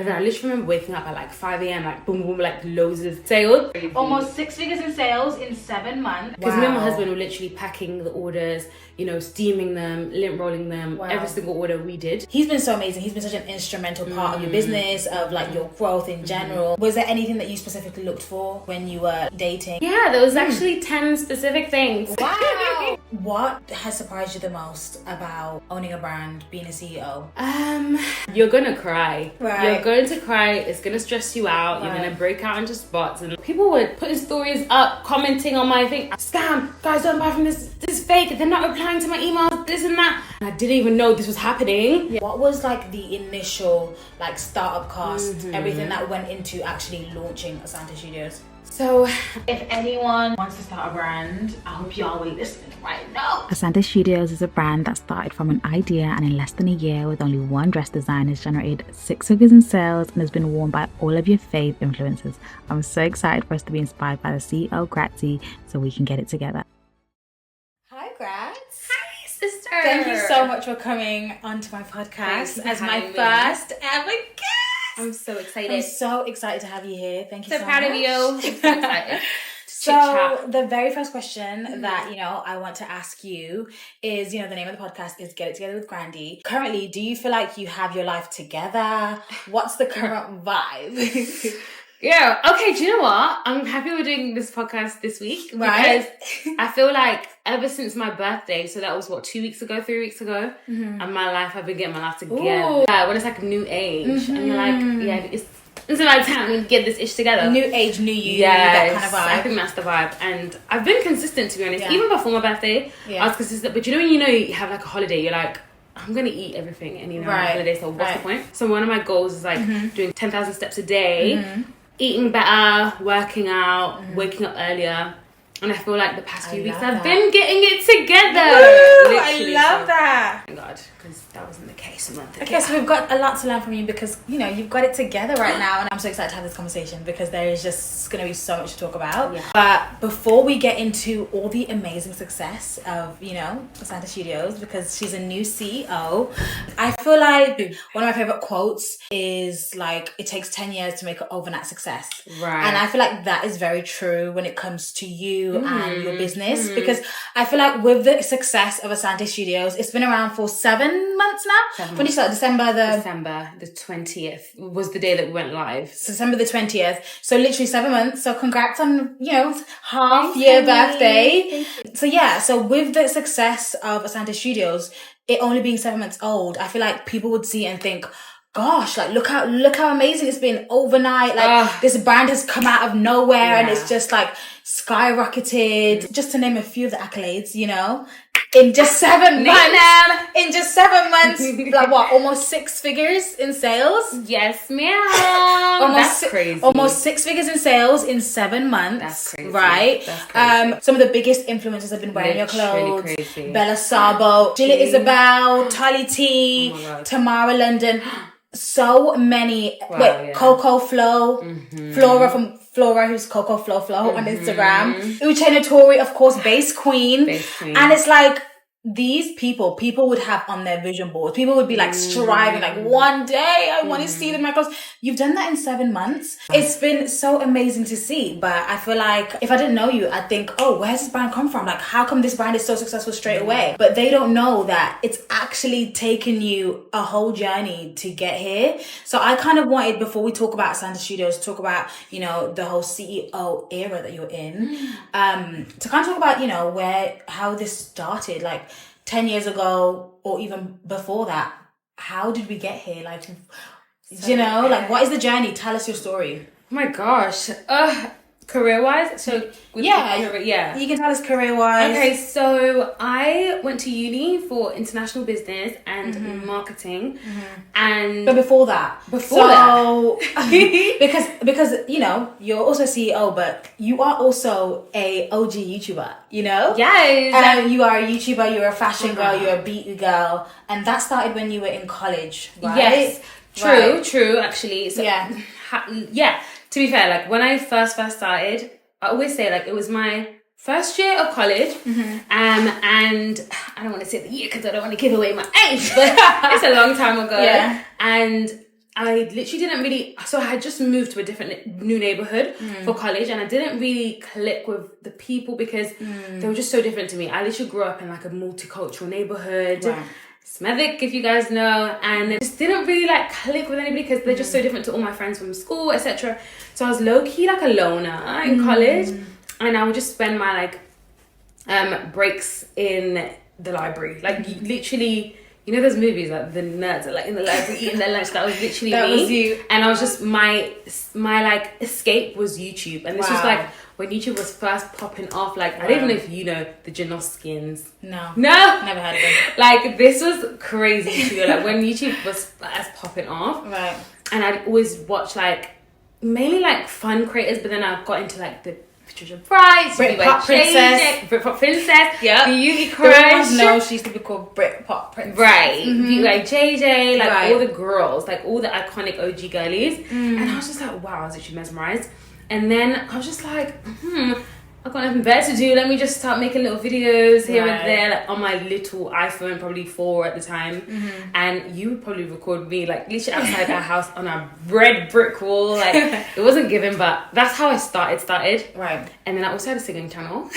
But then I literally remember waking up at like 5 a.m, like boom, boom, like loads of sales. Almost 6 figures in sales in 7 months. Because me and my husband were literally packing the orders, you know, steaming them, lint rolling them, every single order we did. He's been so amazing. He's been such an instrumental part of your business, of like your growth in general. Was there anything that you specifically looked for when you were dating? Yeah, there was actually 10 specific things. Wow. What has surprised you the most about owning a brand, being a CEO? You're gonna cry. Right. You're going to cry. It's gonna stress you out. You're gonna break out into spots. And people were putting stories up, commenting on my thing. Scam, guys, don't buy from this. This is fake. They're not replying to my emails. This and that. And I didn't even know this was happening. What was like the initial like startup cost, everything that went into actually launching ASANTE Studios? So, if anyone wants to start a brand, I hope y'all will listen right now. ASANTE Studios is a brand that started from an idea, and in less than a year with only one dress design has generated 6 figures in sales and has been worn by all of your fave influencers. I'm so excited for us to be inspired by the CEO Gratsi so we can get it together. Hi, Gratsi. hi, sister. Thank you so much for coming onto my podcast as my first ever guest. I'm so excited. I'm so excited to have you here. Thank you so much. So proud of you. I'm so excited. So the very first question that, you know, I want to ask you is, you know, the name of the podcast is Get It Together with Grandy. Currently, do you feel like you have your life together? What's the current vibe? Yeah, okay, do you know what? I'm happy we're doing this podcast this week. Right. Because I feel like ever since my birthday, so that was what, 2 weeks ago, 3 weeks ago, and my life, I've been getting my life together. When it's like a new age, and you're like, yeah, it's about time we get this ish together. New age, new you, that kind of vibe. I think that's the vibe. And I've been consistent, to be honest. Even before my birthday, I was consistent. But you know when you have like a holiday, you're like, I'm gonna eat everything and on a holiday, so what's the point? So one of my goals is like doing 10,000 steps a day, eating better, working out, waking up earlier. And I feel like the past few weeks I've been getting it together. I love that. Oh my God, because that wasn't the case a month ago. Okay, so we've got a lot to learn from you because, you know, you've got it together right now. And I'm so excited to have this conversation because there is just going to be so much to talk about. Yeah. But before we get into all the amazing success of, you know, ASANTE Studios, because she's a new CEO, I feel like one of my favorite quotes is like, it takes 10 years to make an overnight success. Right. And I feel like that is very true when it comes to you and your business, because I feel like with the success of ASANTE Studios, it's been around for 7 months now. When you started, December the 20th was the day that we went live. So December the 20th. So literally 7 months. So congrats on, you know, half year birthday. So yeah, so with the success of ASANTE Studios, it only being 7 months old, I feel like people would see it and think, gosh, like look how amazing it's been overnight. Like this brand has come out of nowhere and it's just like skyrocketed. Just to name a few of the accolades, you know, in just 7 months. In just 7 months, like what, almost 6 figures in sales? Yes, ma'am. That's crazy. Almost 6 figures in sales in 7 months. That's crazy. Right? That's crazy. Some of the biggest influencers have been wearing your clothes. Crazy. Bella Sabo, Julia Isabel, Tali T, Tamara London. So many. Coco Flow, Flora, who's Coco Flow on Instagram. Uche Notori, of course, Bass Queen. And it's like, these people would have on their vision boards. People would be like striving, like one day I want to see them in my clothes. You've done that in 7 months. It's been so amazing to see. But I feel like if I didn't know you, I'd think, oh, where's this brand come from? Like, how come this brand is so successful straight away? But they don't know that it's actually taken you a whole journey to get here. So I kind of wanted, before we talk about ASANTE Studios, to talk about, you know, the whole CEO era that you're in, to kind of talk about, you know, how this started, like 10 years ago or even before that. How did we get here? Like, you know, like, what is the journey? Tell us your story. Oh my gosh. Career-wise? So, you can tell us career-wise. Okay, so I went to uni for international business and marketing, and but before that, because you know, you're also CEO, but you are also a OG YouTuber. You know, yes, you are a YouTuber. You're a fashion girl. You're a beauty girl, and that started when you were in college, right? Yes, true. Actually, so yeah. To be fair, like when I first started, I always say like it was my first year of college, and I don't want to say the year because I don't want to give away my age, but it's a long time ago. And I literally didn't really, so I had just moved to a different new neighborhood for college, and I didn't really click with the people because they were just so different to me. I literally grew up in like a multicultural neighborhood. Right. Smethwick, if you guys know, and it just didn't really like click with anybody because they're just so different to all my friends from school, etc. So I was low-key like a loner in college, and I would just spend my like breaks in the library, like literally. You know those movies like the nerds are like in the library eating their lunch. That was literally that me. Was you. And I was just my like escape was YouTube, and this was like when YouTube was first popping off. Like I don't even know if you know the Janoskians. No, never heard of them. Like this was crazy too. Like when YouTube was first popping off, right? And I'd always watch like mainly like fun creators, but then I got into like the Price, Britpop Princess, Britpop Princess, yeah, Beauty Crush. No, she used to be called Britpop Princess, right? Like JJ, like all the girls, like all the iconic OG girlies, and I was just like, wow, I was actually mesmerized. And then I was just like, I've got nothing better to do. Let me just start making little videos here and there, like on my little iPhone, probably 4 at the time. And you would probably record me like literally outside our house on a red brick wall. Like it wasn't given, but that's how I started. Right. And then I also had a singing channel.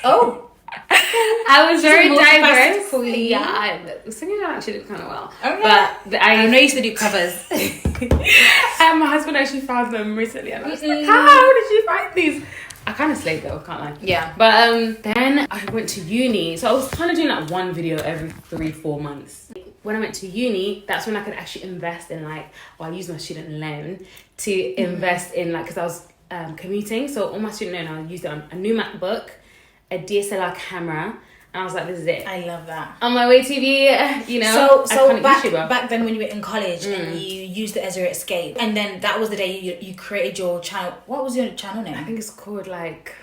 Oh. I was very diverse. Yeah, singing actually did kind of well. Okay. But I know you used to do covers. And my husband actually found them recently, and I was like, how did you find these? I kind of slaved though, can't I? Yeah. But then I went to uni. So I was kind of doing like one video every 3-4 months. When I went to uni, that's when I could actually invest in like, I used my student loan to invest in like, because I was commuting. So all my student loan, I used it on a new MacBook, a DSLR camera. And I was like, this is it. I love that. On my way to be, you know, so back then when you were in college and you used it as your escape, and then that was the day you created your channel. What was your channel name? I think it's called like,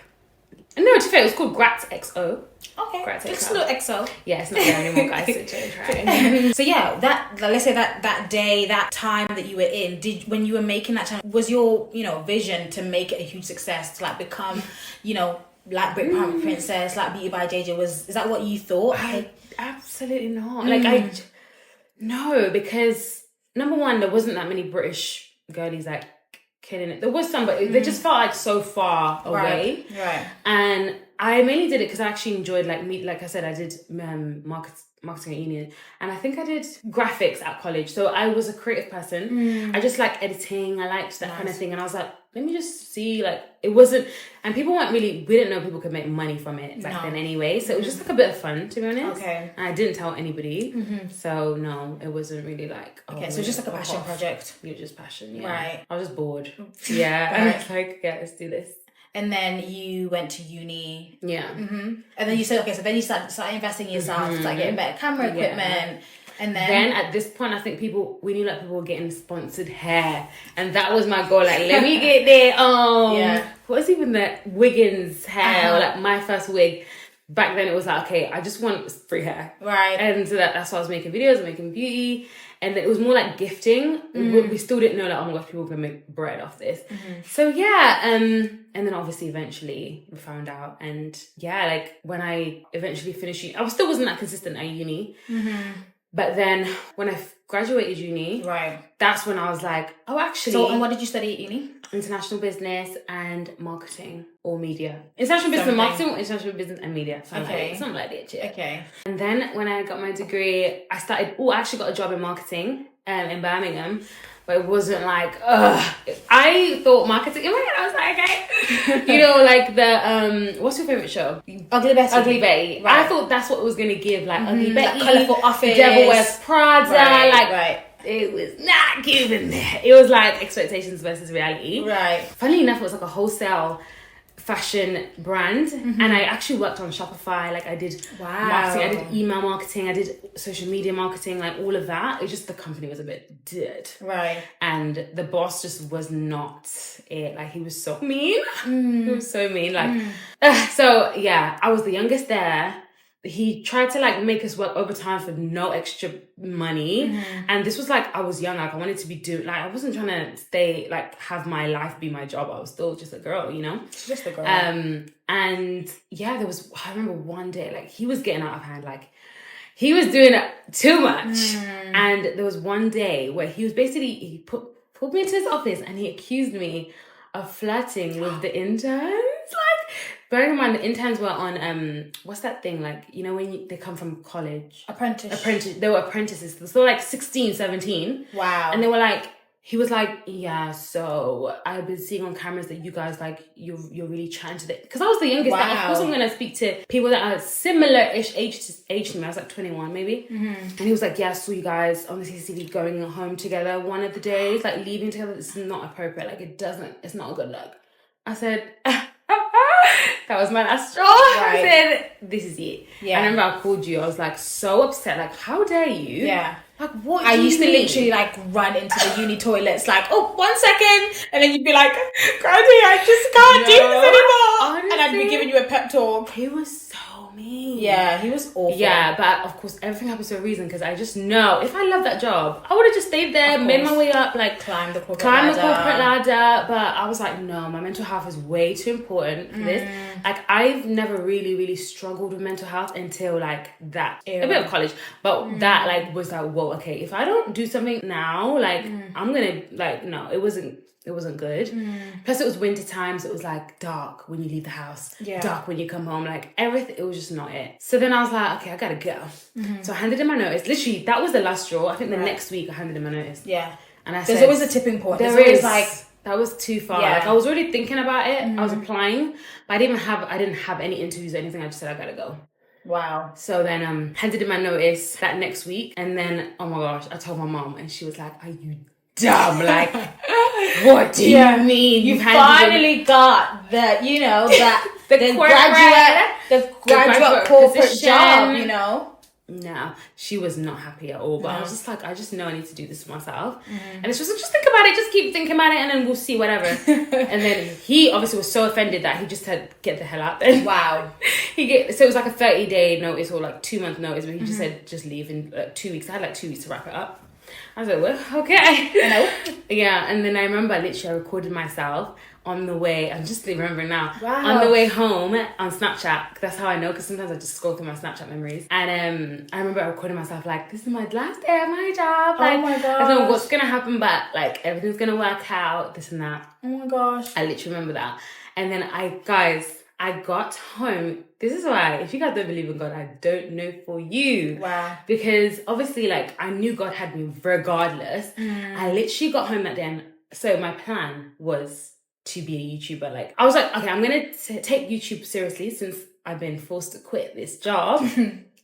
no, to be fair, it was called Gratsi XO. Okay. Gratsi Little XO. Yeah, it's not there anymore, guys. So yeah, let's say that day, that time that you were in, when you were making that channel, was your, you know, vision to make it a huge success, to like become, you know, like Britpop Princess, like Beauty by JJ, is that what you thought? Absolutely not. Like no, because number one, there wasn't that many British girlies like killing it. There was some, but they just felt like so far away. Right. And I mainly did it because I actually enjoyed like I said, I did marketing at uni, and I think I did graphics at college. So I was a creative person. I just like editing. I liked that kind of thing, and I was like, let me just see. Like it wasn't, and people weren't really. We didn't know people could make money from it back then anyway. So it was just like a bit of fun, to be honest. Okay. And I didn't tell anybody. So no, it wasn't really like. Oh, okay, so it's just like a passion project. You're just passion, yeah. Right. I was just bored. Yeah, and it's like, yeah, let's do this. And then you went to uni. Yeah. And then you said, okay, so then you started investing in yourself, like getting better camera equipment. And then at this point, I think we knew like people were getting sponsored hair. And that was my goal. Like, let me get there. What was even the Wiggins hair? Or like my first wig. Back then it was like, okay, I just want free hair. Right. And so that's why I was making videos, making beauty. And then it was more like gifting. We still didn't know like, oh my gosh, people can make bread off this. So yeah, and then obviously eventually we found out. And yeah, like when I eventually finished uni, I still wasn't that consistent at uni. But then when I graduated uni, that's when I was like, oh, actually. So, and what did you study at uni? International business and marketing or media. International business and marketing or international business and media. Something like that. Yeah. Okay. And then when I got my degree, I actually got a job in marketing in Birmingham. But it wasn't like, I thought marketing, in my head, I was like, okay. You know, like the, what's your favourite show? Ugly Betty. Ugly Betty. Right. I thought that's what it was going to give, like Ugly Betty. Like colourful office. Devil Wears Prada. It was not given there. It was like expectations versus reality. Right. Funnily enough, it was like a wholesale fashion brand, and I actually worked on Shopify. Like I did marketing, I did email marketing, I did social media marketing, like all of that. It just, the company was a bit dead. Right. And the boss just was not it. Like he was so mean. He was so mean. Like, so yeah, I was the youngest there. He tried to like make us work overtime for no extra money. And this was like, I was young, like I wanted to be doing, like I wasn't trying to stay, like have my life be my job. I was still just a girl, you know? Just a girl. And yeah, I remember one day, like he was getting out of hand. Like he was doing too much. And there was one day where he was basically, he pulled me into his office and he accused me of flirting with the interns. Like, bearing in mind, the interns were on, what's that thing? Like, you know, when they come from college. Apprentice. They were apprentices. So like 16, 17. Wow. And they were like, he was like, yeah, so I've been seeing on cameras that you guys, like, you're really trying to... Because I was the youngest. Wow. Like, of course I'm going to speak to people that are similar-ish age to me. I was like 21, maybe. And he was like, yeah, I saw you guys on the CCTV going home together one of the days, like, leaving together. It's not appropriate. Like, it's not a good look. I said... That was my last straw. Right. I said, this is it. Yeah. I remember I called you. I was like so upset. Like, how dare you? Yeah. Like, what I used to literally like run into the uni toilets like, oh, 1 second. And then you'd be like, Gratsi, I just can't do this anymore. Honestly, and I'd be giving you a pep talk. He was so mean. Yeah, he was awful. Yeah, but of course everything happens for a reason because I just know if I loved that job, I would have just stayed there, made my way up, like climb the corporate ladder. But I was like, no, my mental health is way too important for this. Like, I've never really struggled with mental health until like that. A bit of college, but that like was like, whoa, okay, if I don't do something now, like I'm gonna like, no, it wasn't good. Plus it was winter time, so it was like dark when you leave the house, dark when you come home, like everything, it was just not it. So then I was like, okay, I gotta go. So I handed in my notice. Literally, that was the last straw. I think the next week I handed in my notice. Yeah. And I There's said, always a tipping point. There's always like, that was too far. Yeah. Like, I was already thinking about it. I was applying, but I didn't have any interviews or anything. I just said, I gotta go. Wow. So then handed in my notice that next week. And then, oh my gosh, I told my mom and she was like, are you dumb? Like, what do you mean? You finally got the, you know, the graduate corporate position. Job, you know? No, she was not happy at all. But I was just like, I just know I need to do this for myself. And it's just think about it. Just keep thinking about it and then we'll see, whatever. And then he obviously was so offended that he just said, get the hell out then. Wow. So it was like a 30-day notice or like 2-month notice, but he just said, just leave in 2 weeks. I had like 2 weeks to wrap it up. I was like, well, okay. Yeah, and then I remember literally I recorded myself on the way, I'm just remembering now, on the way home on Snapchat. That's how I know, because sometimes I just scroll through my Snapchat memories. And I remember I recorded myself like, this is my last day at my job. Like, oh my gosh. I don't know what's going to happen, but like everything's going to work out, this and that. Oh my gosh. I literally remember that. And then I got home. This is why, if you guys don't believe in God, I don't know for you. Wow. Because obviously, like, I knew God had me regardless. I literally got home that day. And so my plan was to be a YouTuber. Like, I was like, okay, I'm going to take YouTube seriously since I've been forced to quit this job.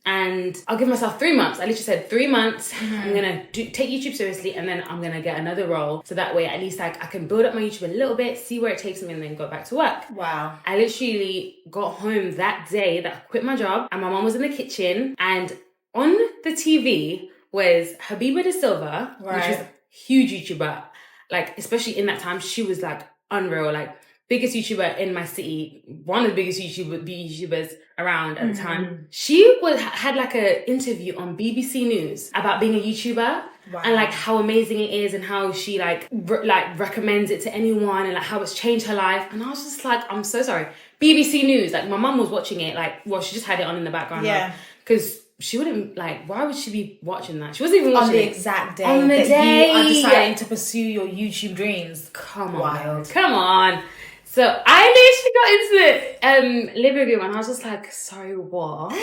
And I'll give myself 3 months. I literally said 3 months. I'm going to take YouTube seriously and then I'm going to get another role. So that way, at least like I can build up my YouTube a little bit, see where it takes me and then go back to work. Wow. I literally got home that day that I quit my job and my mom was in the kitchen and on the TV was Habiba De Silva, which was a huge YouTuber. Like, especially in that time, she was like unreal, like biggest YouTuber in my city, one of the biggest YouTubers around at the time. She had like a interview on BBC News about being a YouTuber and like how amazing it is and how she like recommends it to anyone and like how it's changed her life. And I was just like, I'm so sorry. BBC News, like my mum was watching it, like, well, she just had it on in the background. Yeah. Because she wouldn't, like, why would she be watching that? She wasn't even watching it. On the exact day that you are deciding to pursue your YouTube dreams. Come on. Come on. So I literally got into the living room and I was just like, sorry, what?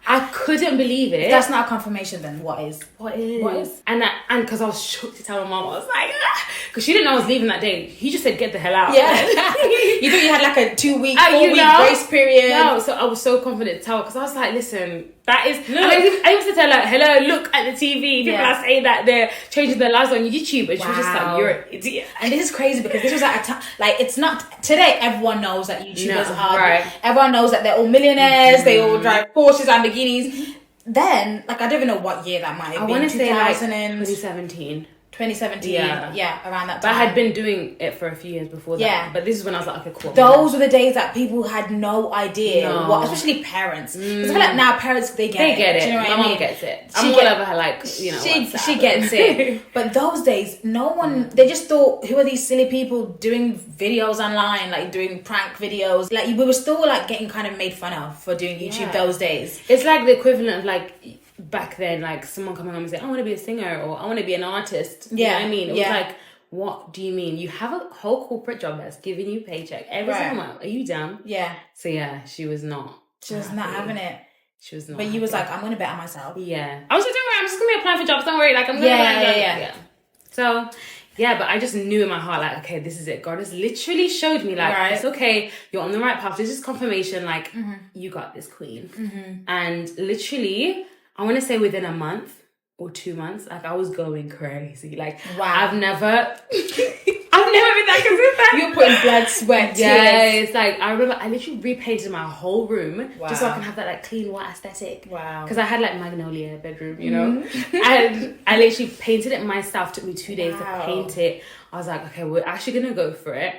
I couldn't believe it. If that's not a confirmation, then what is? What is? And because I was shocked to tell my mom, I was like, because she didn't know I was leaving that day. He just said, get the hell out. Yeah. You thought you had like a 2-week, 4-week grace period. No, so I was so confident to tell her because I was like, listen, that is... I used to tell her, hello, look at the TV. People are saying that they're changing their lives on YouTube. And she was just like, you're an idiot. And this is crazy because this was at a time... Like, it's not... Today, everyone knows that YouTubers are... Right. Everyone knows that they're all millionaires. They all drive Porsches, Lamborghinis. Then, like, I don't even know what year that might have been. I want to say like 2017. 2017, yeah, around that time. But I had been doing it for a few years before that. Yeah. But this is when I was like, okay, cool. Those were the days that people had no idea what, especially parents. Because I feel like now parents, they get it. Do you know what I mean? My mom gets it. I'm all over her, like, you know, she gets it. But those days, no one, they just thought, who are these silly people doing videos online, like doing prank videos? Like, we were still like getting kind of made fun of for doing YouTube those days. It's like the equivalent of like, back then, like someone coming home and saying, I want to be a singer or I want to be an artist. You know what I mean? It was like, what do you mean? You have a whole corporate job that's giving you paycheck every single month. Are you down? Yeah. So yeah, she was not. She was not having it. She was not. But you was like, I'm going to bet on myself. Yeah. I was like, don't worry, I'm just going to be applying for jobs. Don't worry. Like, I'm going to yeah. So, yeah, but I just knew in my heart, like, okay, this is it. God has literally showed me, like, it's okay. You're on the right path. This is confirmation. Like, you got this, queen. And literally, I want to say within a month or 2 months, like, I was going crazy. Like, I've never been that consistent. You're putting blood, sweat, tears. It's like, I remember I literally repainted my whole room just so I can have that like clean white aesthetic. Wow. Because I had like Magnolia bedroom, you know? And I literally painted it myself. Took me 2 days to paint it. I was like, okay, we're actually going to go for it.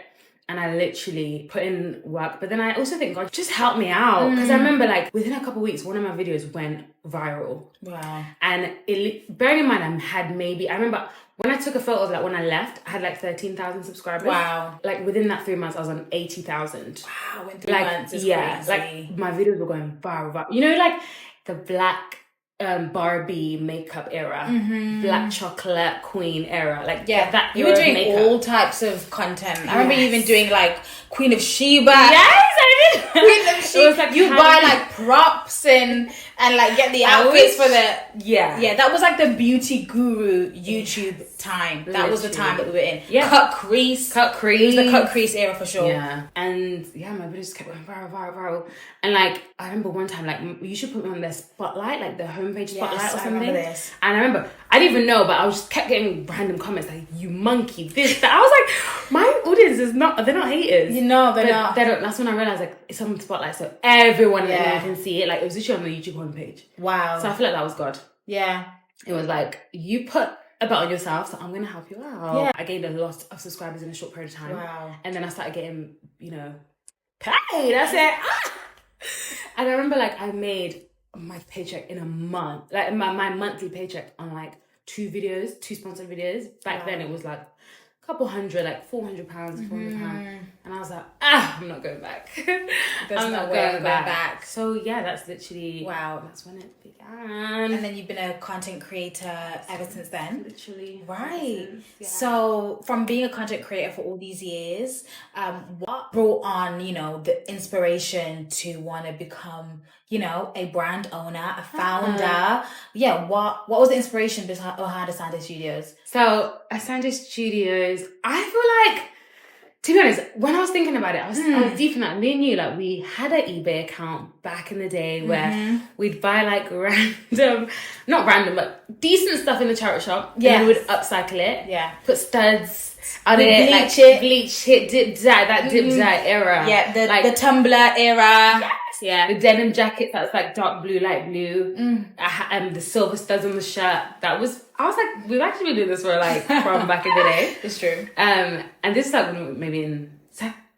And I literally put in work. But then I also think God just helped me out. Because I remember like within a couple of weeks, one of my videos went viral. Wow. And bearing in mind, I remember when I took a photo of like when I left, I had like 13,000 subscribers. Wow. Like within that 3 months, I was on 80,000. Wow, in 3 months is crazy. Like my videos were going viral. You know, like the black Barbie makeup era, black chocolate queen era, like that. You were doing all types of content. I remember you even doing like Queen of Sheba. Yes, I did. Queen of Sheba. Like you buy like props and like get the outfits for the that was like the beauty guru YouTube time. That was the time that we were in. Cut crease. It was the cut crease era for sure. And my videos just kept going viral. And like I remember one time, like you should put me on their spotlight, like the homepage spotlight or something. I remember this. And I remember I didn't even know, but I just kept getting random comments like, "You monkey, this, that." I was like, my audience is not. They're not haters. They're not. They don't. That's when I realized like it's on spotlight, so everyone can see it. Like it was literally on the YouTube homepage. Wow. So I feel like that was God. Yeah. It was like you put a bet on yourself, so I'm gonna help you out. Yeah. I gained a lot of subscribers in a short period of time. Wow. And then I started getting, paid. I said, And I remember like I made my paycheck in a month, like my monthly paycheck on like 2 sponsored videos. Back then it was like a couple hundred, like £400, £400. And I was like, I'm not going back. I'm not going back. So yeah, that's literally, that's when it began. And then you've been a content creator ever since then? Literally. Right. So from being a content creator for all these years, what brought on, the inspiration to want to become, a brand owner, a founder? What was the inspiration behind ASANTE Studios? So ASANTE Studios, I feel like, to be honest, when I was thinking about it, I was deep in that. Me and you, like, we had an eBay account back in the day where we'd buy like not random, but decent stuff in the charity shop. Yeah. And then we'd upcycle it. Yeah. Put studs on it. Bleach it, dip dye, that dip dye era. Yeah, the Tumblr era. Yes. Yeah. The denim jacket that's like dark blue, light blue. The silver studs on the shirt. I was like, we've actually been doing this for like from back in the day. It's true. And this is like when maybe in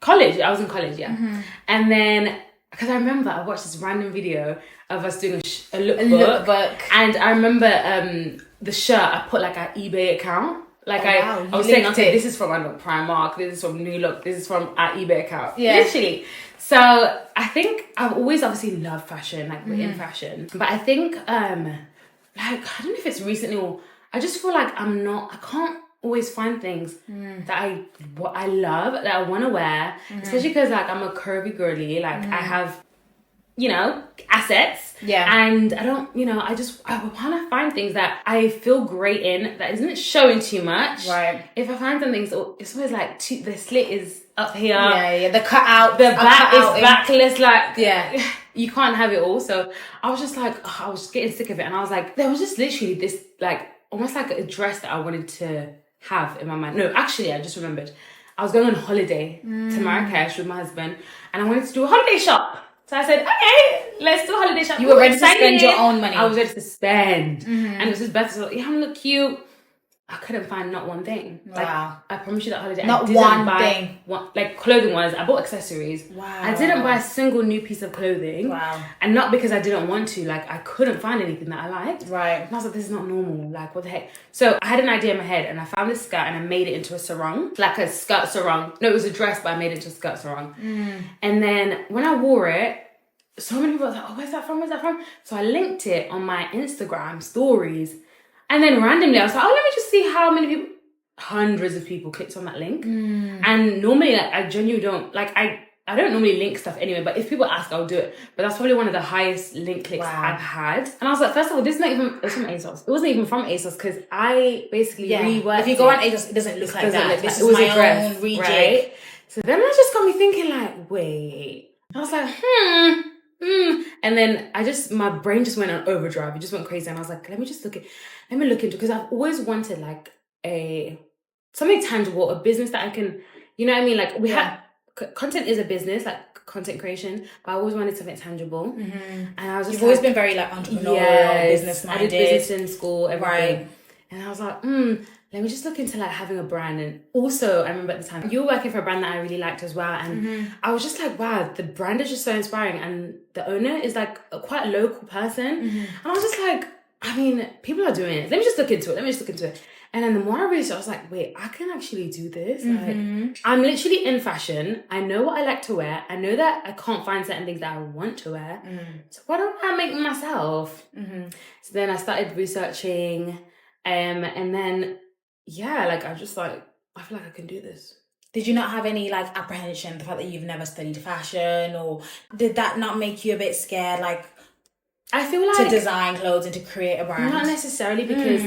college. I was in college, And then because I remember I watched this random video of us doing a lookbook. And I remember the shirt. I put like our eBay account. Like I was saying, okay, this is from Primark. This is from New Look. This is from our eBay account. Yeah. Literally. So I think I've always obviously loved fashion, like we're in fashion. But I think I don't know if it's recently or I just feel like I can't always find things that I love, that I want to wear, especially because like I'm a curvy girly, like I have, assets. Yeah. And I don't, I want to find things that I feel great in, that isn't showing too much. Right. If I find something, it's always like the slit is up here. Yeah. The cutout. The back is backless. Like, you can't have it all. So I was just like, I was getting sick of it. And I was like, there was just literally this, like, almost like a dress that I wanted to have in my mind. No, actually, I just remembered. I was going on holiday to Marrakesh with my husband. And I wanted to do a holiday shop. So I said, okay, let's do a holiday shop. You were ready to spend your own money. I was ready to spend. And it was his birthday. So I'm look cute. I couldn't find not one thing. Wow. Like, I promise you that holiday. Not one thing. Like clothing wise, I bought accessories. Wow. I didn't buy a single new piece of clothing. Wow. And not because I didn't want to. Like, I couldn't find anything that I liked. Right. And I was like, this is not normal. Like, what the heck? So I had an idea in my head and I found this skirt and I made it into a sarong. Like a skirt sarong. No, it was a dress, but I made it into a skirt sarong. And then when I wore it, so many people were like, oh, where's that from? Where's that from? So I linked it on my Instagram stories. And then randomly I was like, oh, let me just see how many people, hundreds of people clicked on that link. And normally, like, I genuinely don't, like, I don't normally link stuff anyway, but if people ask, I'll do it. But that's probably one of the highest link clicks I've had. And I was like, first of all, this is not even, it was from ASOS. It wasn't even from ASOS because I basically reworked it. If you go on ASOS, it doesn't look like that. This is my own rejig. Right? So then that just got me thinking like, wait. I was like, And then my brain just went on overdrive. It just went crazy. And I was like, let me look into, because I've always wanted like something tangible, a business that I can, you know what I mean? Like content is a business, like content creation, but I always wanted something tangible. And I was just You've always been very like entrepreneurial, business minded. I did business in school, everything. Right. And I was like, let me just look into like having a brand. And also I remember at the time you were working for a brand that I really liked as well. And I was just like, wow, the brand is just so inspiring. And the owner is like quite a local person. And I was just like, I mean, people are doing it. Let me just look into it. And then the more I researched, I was like, wait, I can actually do this. Like, I'm literally in fashion. I know what I like to wear. I know that I can't find certain things that I want to wear. So why don't I make them myself? So then I started researching. And then, like, I just like, I feel like I can do this. Did you not have any like apprehension, the fact that you've never studied fashion, or did that not make you a bit scared? Like, I feel like to design clothes and to create a brand? Not necessarily, because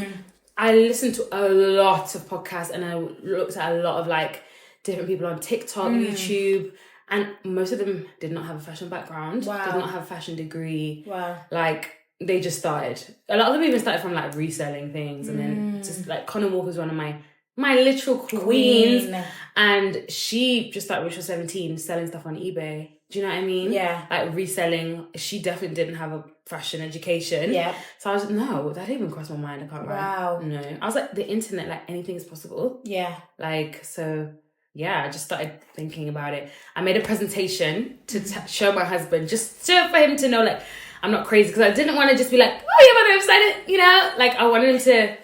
I listened to a lot of podcasts and I looked at a lot of like different people on TikTok, YouTube, and most of them did not have a fashion background. Did not have a fashion degree. Like, they just started. A lot of them even started from like reselling things, and then just like Conor Walker's one of my literal queens, and she just started when she was 17 selling stuff on eBay. Do you know what I mean? Yeah. Like reselling. She definitely didn't have a fashion education. Yeah. So I was no, that didn't even cross my mind. I can't lie. Wow. No. I was like, the internet, like anything is possible. Yeah. Like, so yeah, I just started thinking about it. I made a presentation to show my husband, just for him to know, like, I'm not crazy, because I didn't want to just be like, oh yeah, my website, you know? Like, I wanted him to,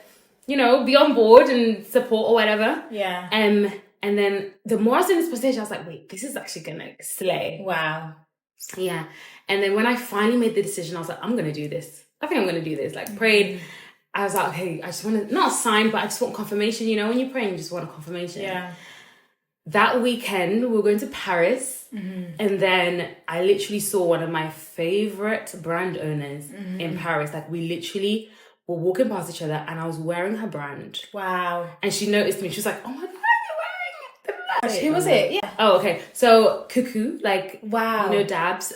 you know, be on board and support or whatever. Yeah. And then the more I was in this presentation, I was like, wait, this is actually going to slay. Wow. Yeah. And then when I finally made the decision, I was like, I'm going to do this. I think I'm going to do this. Like, prayed. I was like, okay, I just want to, not a sign, but I just want confirmation. You know, when you're praying, you just want a confirmation. Yeah. That weekend, we were going to Paris. And then I literally saw one of my favorite brand owners in Paris. Like, we literally were walking past each other and I was wearing her brand. Wow. And she noticed me. She was like, oh my God, you're wearing the brand. Who was it? Yeah. Oh, okay. So Cuckoo, like, wow. You know, Dabs.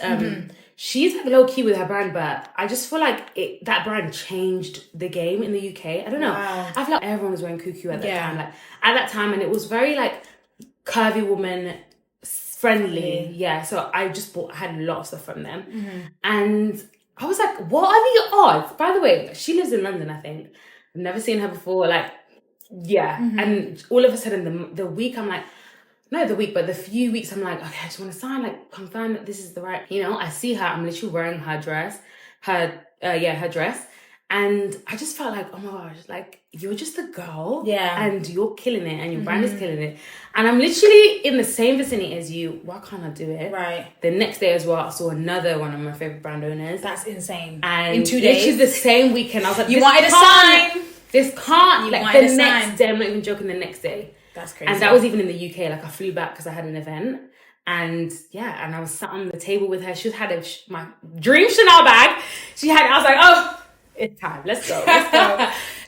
She's like low key with her brand, but I just feel like that brand changed the game in the UK. I don't know. Wow. I feel like everyone was wearing Cuckoo at that time. Like, at that time, and it was very like curvy woman friendly. Yeah. So I had a lot of stuff from them. And I was like, what are the odds? By the way, she lives in London, I think. I've never seen her before. Like, yeah. And all of a sudden, the week, I'm like, not the week, but the few weeks, I'm like, okay, I just want to sign, like, confirm that this is the right, you know, I see her, I'm literally wearing her dress, her dress. And I just felt like, oh my gosh, like, you're just a girl. Yeah. And you're killing it, and your brand is killing it. And I'm literally in the same vicinity as you. Why can't I do it? Right. The next day as well, I saw another one of my favorite brand owners. That's insane. And in 2 days? Literally the same weekend. I was like, you wanted a sign. This can't. You like, wanted the a next sign. day, I'm not even joking, the next day. That's crazy. And that was even in the UK. Like, I flew back because I had an event. And yeah, and I was sat on the table with her. She had my dream Chanel bag. I was like, oh, it's time. Let's go.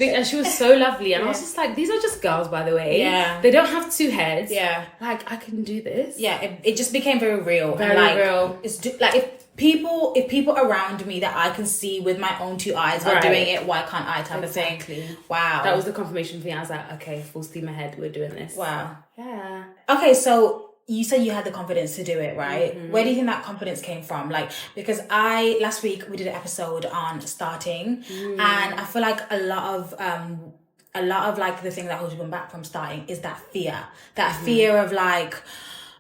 And she was so lovely. And I was just like, these are just girls, by the way. Yeah. They don't have two heads. Yeah. Like, I can do this. Yeah. It just became very real. Very real. It's like, if people around me that I can see with my own two eyes are doing it, why can't I type of thing? Wow. That was the confirmation for me. I was like, okay, full steam ahead. We're doing this. Wow. Yeah. Okay, so you said you had the confidence to do it, right? Where do you think that confidence came from? Like, because last week we did an episode on starting, and I feel like a lot of like the thing that holds people back from starting is that fear of like,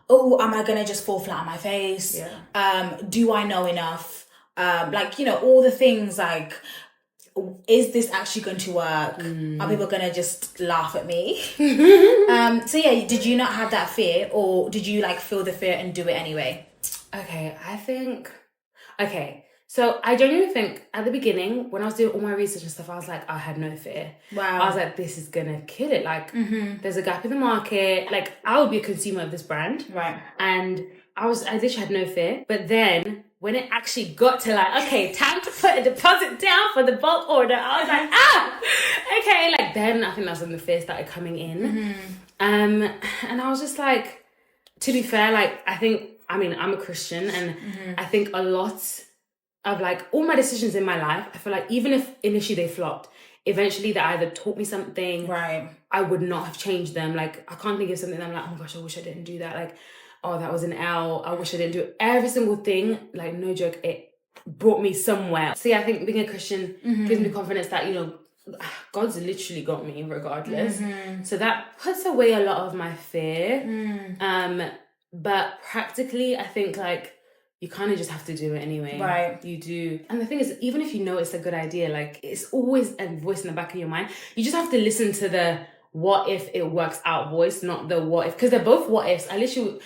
oh, am I gonna just fall flat on my face? Yeah. Do I know enough? Like, you know, all the things like, is this actually going to work? Are people going to just laugh at me? So yeah, did you not have that fear, or did you like feel the fear and do it anyway? Okay, I think... Okay. So I genuinely think at the beginning, when I was doing all my research and stuff, I was like, I had no fear. Wow. I was like, this is gonna kill it. Like, there's a gap in the market. Like, I would be a consumer of this brand. Right. And I literally had no fear. But then when it actually got to like, okay, time to put a deposit down for the bulk order, I was like, okay. Like, then I think that's when the fear started coming in. And I was just like, to be fair, like, I'm a Christian, and I think a lot of like all my decisions in my life, I feel like even if initially they flopped, eventually they either taught me something. Right. I would not have changed them. Like, I can't think of something that I'm like, oh my gosh, I wish I didn't do that. Like, oh, that was an L. I wish I didn't do it. Every single thing, like, no joke, it brought me somewhere. So yeah, I think being a Christian gives me confidence that, you know, God's literally got me regardless. So that puts away a lot of my fear. But practically, I think like, you kind of just have to do it anyway. Right. You do. And the thing is, even if you know it's a good idea, like, it's always a voice in the back of your mind. You just have to listen to the what if it works out voice, not the what if. Because they're both what ifs. I literally,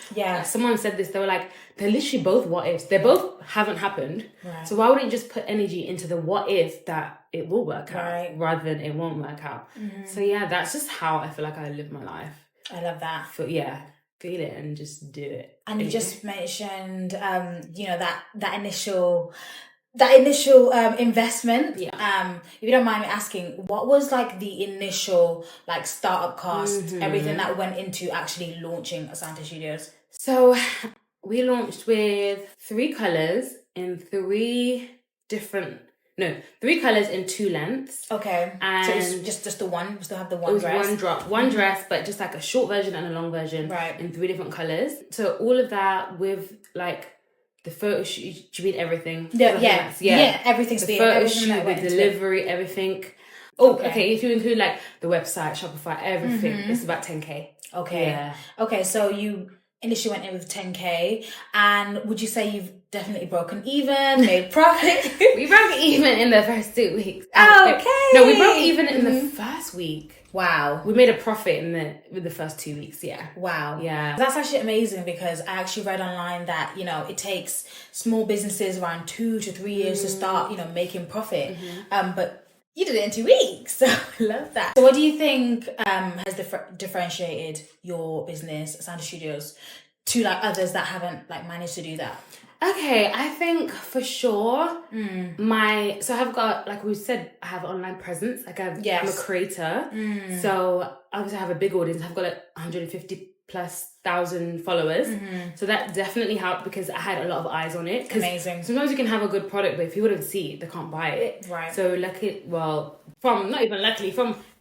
someone said this, they were like, they're literally both what ifs. They both haven't happened. Right. So why wouldn't you just put energy into the what if that it will work out rather than it won't work out? So yeah, that's just how I feel like I live my life. I love that. Feel it and just do it. And you just mentioned, you know, that initial investment. Yeah. If you don't mind me asking, what was like the initial like startup cost, everything that went into actually launching ASANTE Studios? So we launched with 3 colours in 3 colours in 2 lengths. Okay. And so it's just the one? We still have the one dress? It was one dress, but just like a short version and a long version. Right. In 3 different colours. So all of that with like the photo shoot, do you mean everything? Yeah, everything's the photo shoot, the delivery, everything. Oh, okay. If you include like the website, Shopify, everything, it's about 10K. Okay. Yeah. Okay, so you initially went in with 10K, and would you say you've definitely broken even, made profit? We broke even in the first 2 weeks. Okay. No, we broke even in the first week. Wow. We made a profit with the first 2 weeks, yeah. Wow. Yeah. That's actually amazing, because I actually read online that, you know, it takes small businesses around 2 to 3 years to start, you know, making profit. But you did it in 2 weeks. So I love that. So what do you think has differentiated your business, ASANTE Studios, to like others that haven't like managed to do that? Okay, I think for sure so I've got, like we said, I have an online presence. Like I'm a creator. So obviously I have a big audience. I've got like 150,000+ followers. So that definitely helped, because I had a lot of eyes on it. Amazing. Sometimes you can have a good product, but if people don't see it, they can't buy it. Right. So from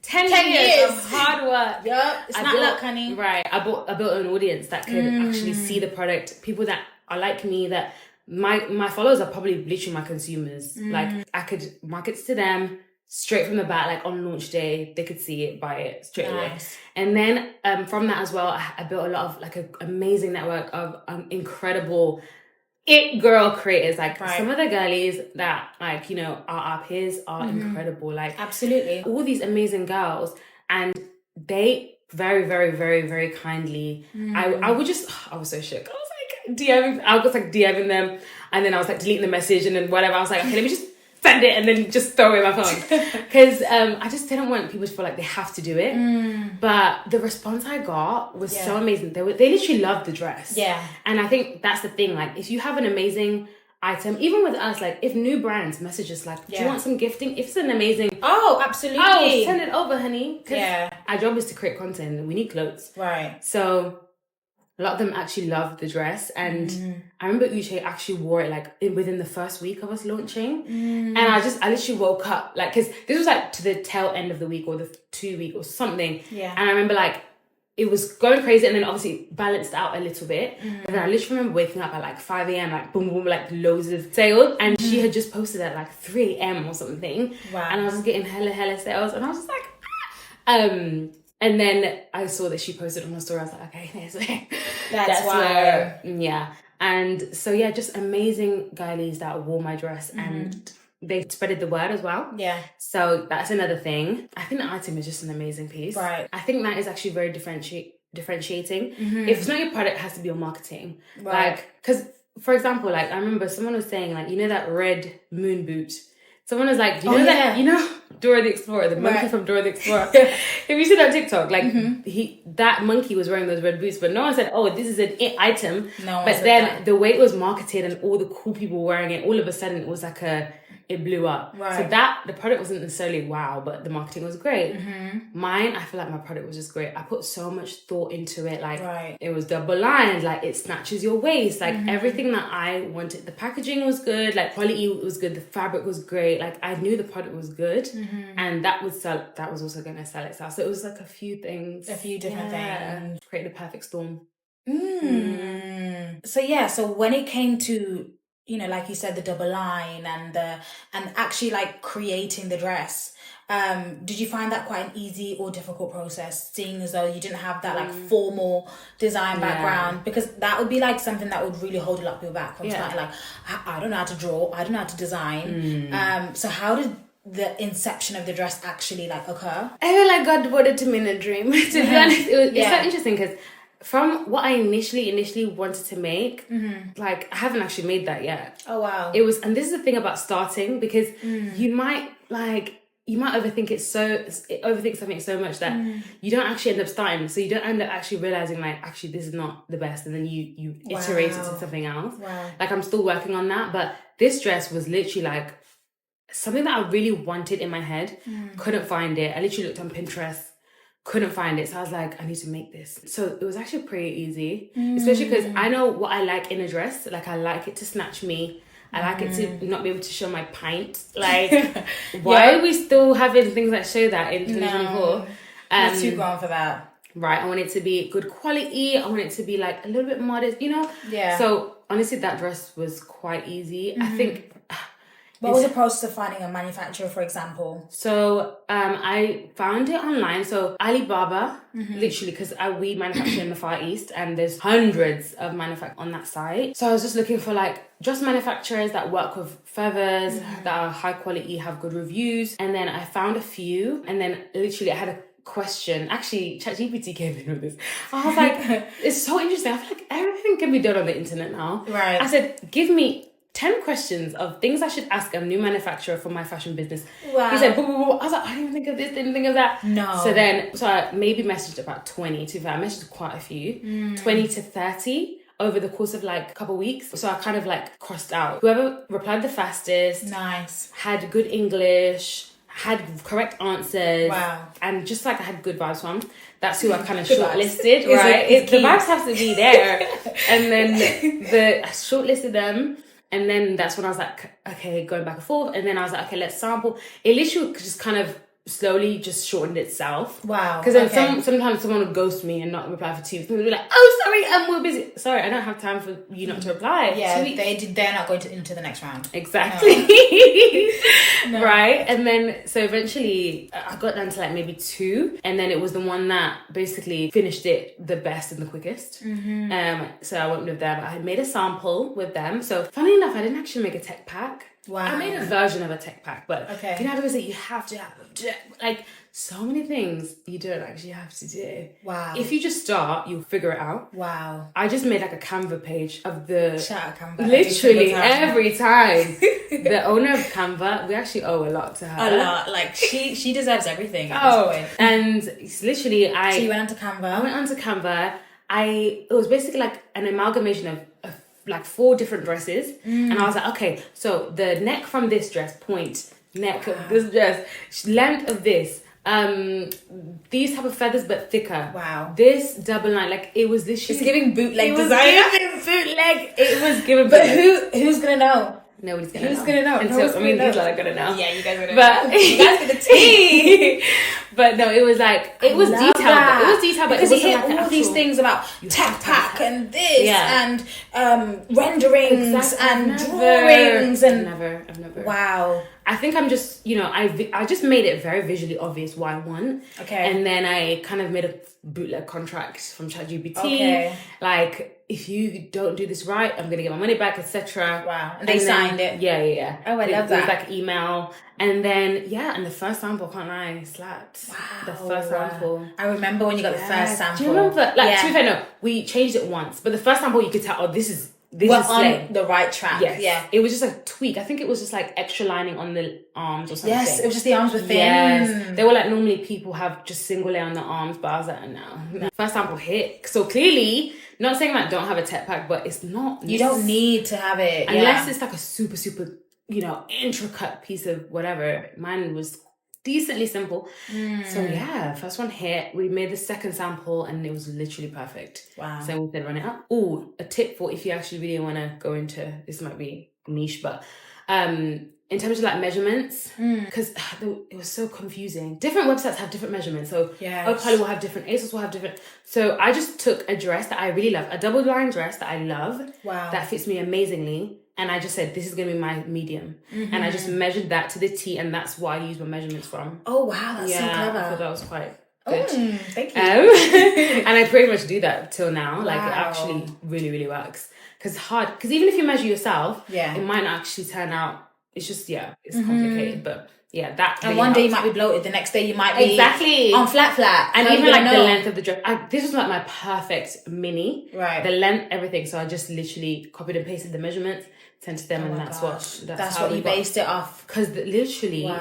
10 years of hard work. Yep. It's not luck, honey. Right. I built an audience that could actually see the product. People that are like me, that my followers are probably literally my consumers. Like, I could market to them straight from the bat, like on launch day, they could see it, buy it straight away. And then from that as well, I built a lot of like an amazing network of incredible it girl creators. Like some of the girlies that, like, you know, are our peers are incredible. Like, absolutely, all these amazing girls, and they very, very, very, very kindly. I was so shook. I was like DMing them, and then I was like deleting the message, and then whatever. I was like, okay, let me just send it and then just throw away my phone, because I just didn't want people to feel like they have to do it. But the response I got was so amazing. They literally loved the dress. And I think that's the thing. Like, if you have an amazing item, even with us, like if new brands message us like, do you want some gifting? If it's an amazing, absolutely, send it over, honey. Our job is to create content, and we need clothes. So a lot of them actually loved the dress, and I remember Uche actually wore it like within the first week of us launching, and I literally woke up, like, because this was like to the tail end of the week or the 2 week or something, and I remember like it was going crazy, and then obviously balanced out a little bit, but then I literally remember waking up at like 5 a.m, like boom boom, like loads of sales, and she had just posted at like 3 a.m or something, and I was just getting hella sales, and I was just like and then I saw that she posted on her story. I was like, okay, that's why. Yeah. And so, yeah, just amazing girlies that wore my dress, and they spreaded the word as well. So that's another thing. I think the item is just an amazing piece. I think that is actually very differentiating. If it's not your product, it has to be your marketing. Like, because for example, like I remember someone was saying like, you know that red moon boot? Someone was like, that, you know, Dora the Explorer, the monkey from Dora the Explorer. Have you seen that TikTok? Like that monkey was wearing those red boots, but no one said, oh, this is an item. No one but said then that. The way it was marketed and all the cool people were wearing it, all of a sudden it was like it blew up. Right. So the product wasn't necessarily wow, but the marketing was great. Mine, I feel like my product was just great. I put so much thought into it. Like it was double lined, like it snatches your waist, like everything that I wanted. The packaging was good, like quality was good, the fabric was great. Like I knew the product was good, and that was also going to sell itself. So it was like a few things, a few different things, create the perfect storm. So when it came to, you know, like you said, the double line and actually like creating the dress, did you find that quite an easy or difficult process, seeing as though you didn't have that like formal design background? Because that would be like something that would really hold a lot of people back from starting. Like, I don't know how to draw, I don't know how to design. So how did the inception of the dress actually like occur? I feel like God wanted to me in a dream. To be honest, it's so interesting because from what I initially wanted to make, like I haven't actually made that yet. Oh wow! It was, and this is the thing about starting, because you might overthink something so much that you don't actually end up starting. So you don't end up actually realizing like, actually this is not the best, and then you iterate it to something else. Wow. Like I'm still working on that, but this dress was literally like something that I really wanted in my head. Couldn't find it. I literally looked on Pinterest. Couldn't find it, so I was like, I need to make this. So it was actually pretty easy, especially because I know what I like in a dress. Like I like it to snatch me. I like it to not be able to show my pint. Like, why are we still having things that show that in 2024? Not too grown for that. Right, I want it to be good quality. I want it to be like a little bit modest, you know? Yeah. So honestly, that dress was quite easy. I think... What was the process of finding a manufacturer, for example? So I found it online. So Alibaba, literally, because we manufacture in the Far East and there's hundreds of manufacturers on that site. So I was just looking for like dress manufacturers that work with feathers, that are high quality, have good reviews. And then I found a few, and then literally I had a question. Actually, ChatGPT came in with this. I was like, it's so interesting. I feel like everything can be done on the internet now. Right. I said, give me 10 questions of things I should ask a new manufacturer for my fashion business. Wow. He said, boo, boo, boo. I was like, I didn't even think of this, didn't think of that. No. So I maybe messaged about 20 to that. I messaged quite a few, 20 to 30 over the course of like a couple of weeks. So I kind of like crossed out whoever replied the fastest. Nice. Had good English, had correct answers. Wow. And just like I had good vibes from. That's who I kind of shortlisted, right? The vibes have to be there. And then I shortlisted them. And then that's when I was like, okay, going back and forth. And then I was like, okay, let's sample. It literally just kind of slowly just shortened itself. Wow. Because then sometimes someone would ghost me and not reply for 2 weeks. They'd be like, oh, sorry, we're busy. Sorry, I don't have time for you not to reply. Yeah, they're not going into the next round. Exactly. No. Right? And then, so eventually I got down to like maybe 2. And then it was the one that basically finished it the best and the quickest. So I went with them. I had made a sample with them. So funny enough, I didn't actually make a tech pack. Wow. I made a version of a tech pack, but okay. you know how to say you have to have like so many things you don't actually have to do. Wow. If you just start, you'll figure it out. Wow. I just made like a Canva page of the... Shout out Canva. Literally every time. The owner of Canva, we actually owe a lot to her. A lot. Like she deserves everything at this point. And it's literally So you went onto Canva. I went onto Canva. It was basically like an amalgamation of like 4 different dresses. And I was like, okay, so the neck from this dress, neck of this dress, length of this, these type of feathers but thicker. Wow. This double line, like it was this. It's giving bootleg design. It was giving. But who's gonna know? Nobody's gonna Who's know. gonna know? Until, these lot are gonna know. Yeah, you guys are gonna know. You guys get the tea. But no, it was like, it was detailed. It was detailed, but because it you hear like all these things about tech pack and this and renderings and drawings and... I've never. Wow. I think I'm just, I just made it very visually obvious what I want. Okay. And then I kind of made a bootleg contract from ChatGPT. Okay. Like, if you don't do this right, I'm going to get my money back, etc. Wow. And they signed it. Yeah. Oh, I love that. It was like email. And then, and the first sample, can't lie, slapped. Wow. The first sample. I remember when you got the first sample. Do you remember? Like, to be fair, no, we changed it once. But the first sample, you could tell, this is we're on the right track. Yes. Yeah. It was just a tweak. I think it was just like extra lining on the arms or something. Yes, it was just the arms were thin. Yes. They were like, normally people have just single layer on the arms, but I was like, no. First sample hit. So clearly, not saying that don't have a tech pack, but it's not. You don't need to have it. Unless it's like a super, super, intricate piece of whatever. Mine was decently simple. So yeah, first one hit. We made the second sample and it was literally perfect. Wow. So we then run it up. Oh, a tip for if you actually really want to go into, this might be niche, but in terms of like measurements, because it was so confusing. Different websites have different measurements. So Okali will have different, ASOS will have different. So I just took a dress that I really love, a double line dress that I love. Wow. That fits me amazingly. And I just said, this is going to be my medium. And I just measured that to the T, and that's what I used my measurements from. Oh, wow, that's so clever. I thought that was quite good. Thank you. And I pretty much do that till now. Wow. Like, it actually really, really works. Because even if you measure yourself, it might not actually turn out, it's just, it's complicated. But yeah, that and really one day you might be bloated, the next day you might be on flat. And even like the length of the dress, this was like my perfect mini. Right. The length, everything. So I just literally copied and pasted the measurements, sent to them, and that's how you based it off. Because literally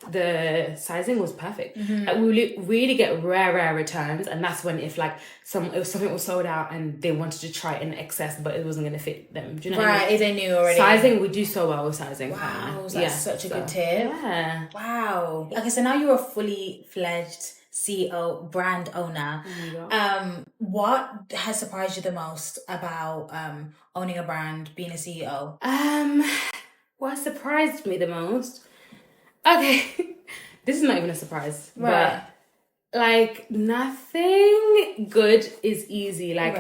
the sizing was perfect. Like, we really get rare returns, and that's when if like something was sold out and they wanted to try it in excess, but it wasn't going to fit them. Do you know what I mean? They knew already. Sizing, we do so well with sizing. Wow, that's such a good tip. Yeah. Wow. Okay, so now you're a fully fledged CEO, brand owner. What has surprised you the most about owning a brand, being a CEO? What surprised me the most? Okay, this is not even a surprise, but like nothing good is easy. Like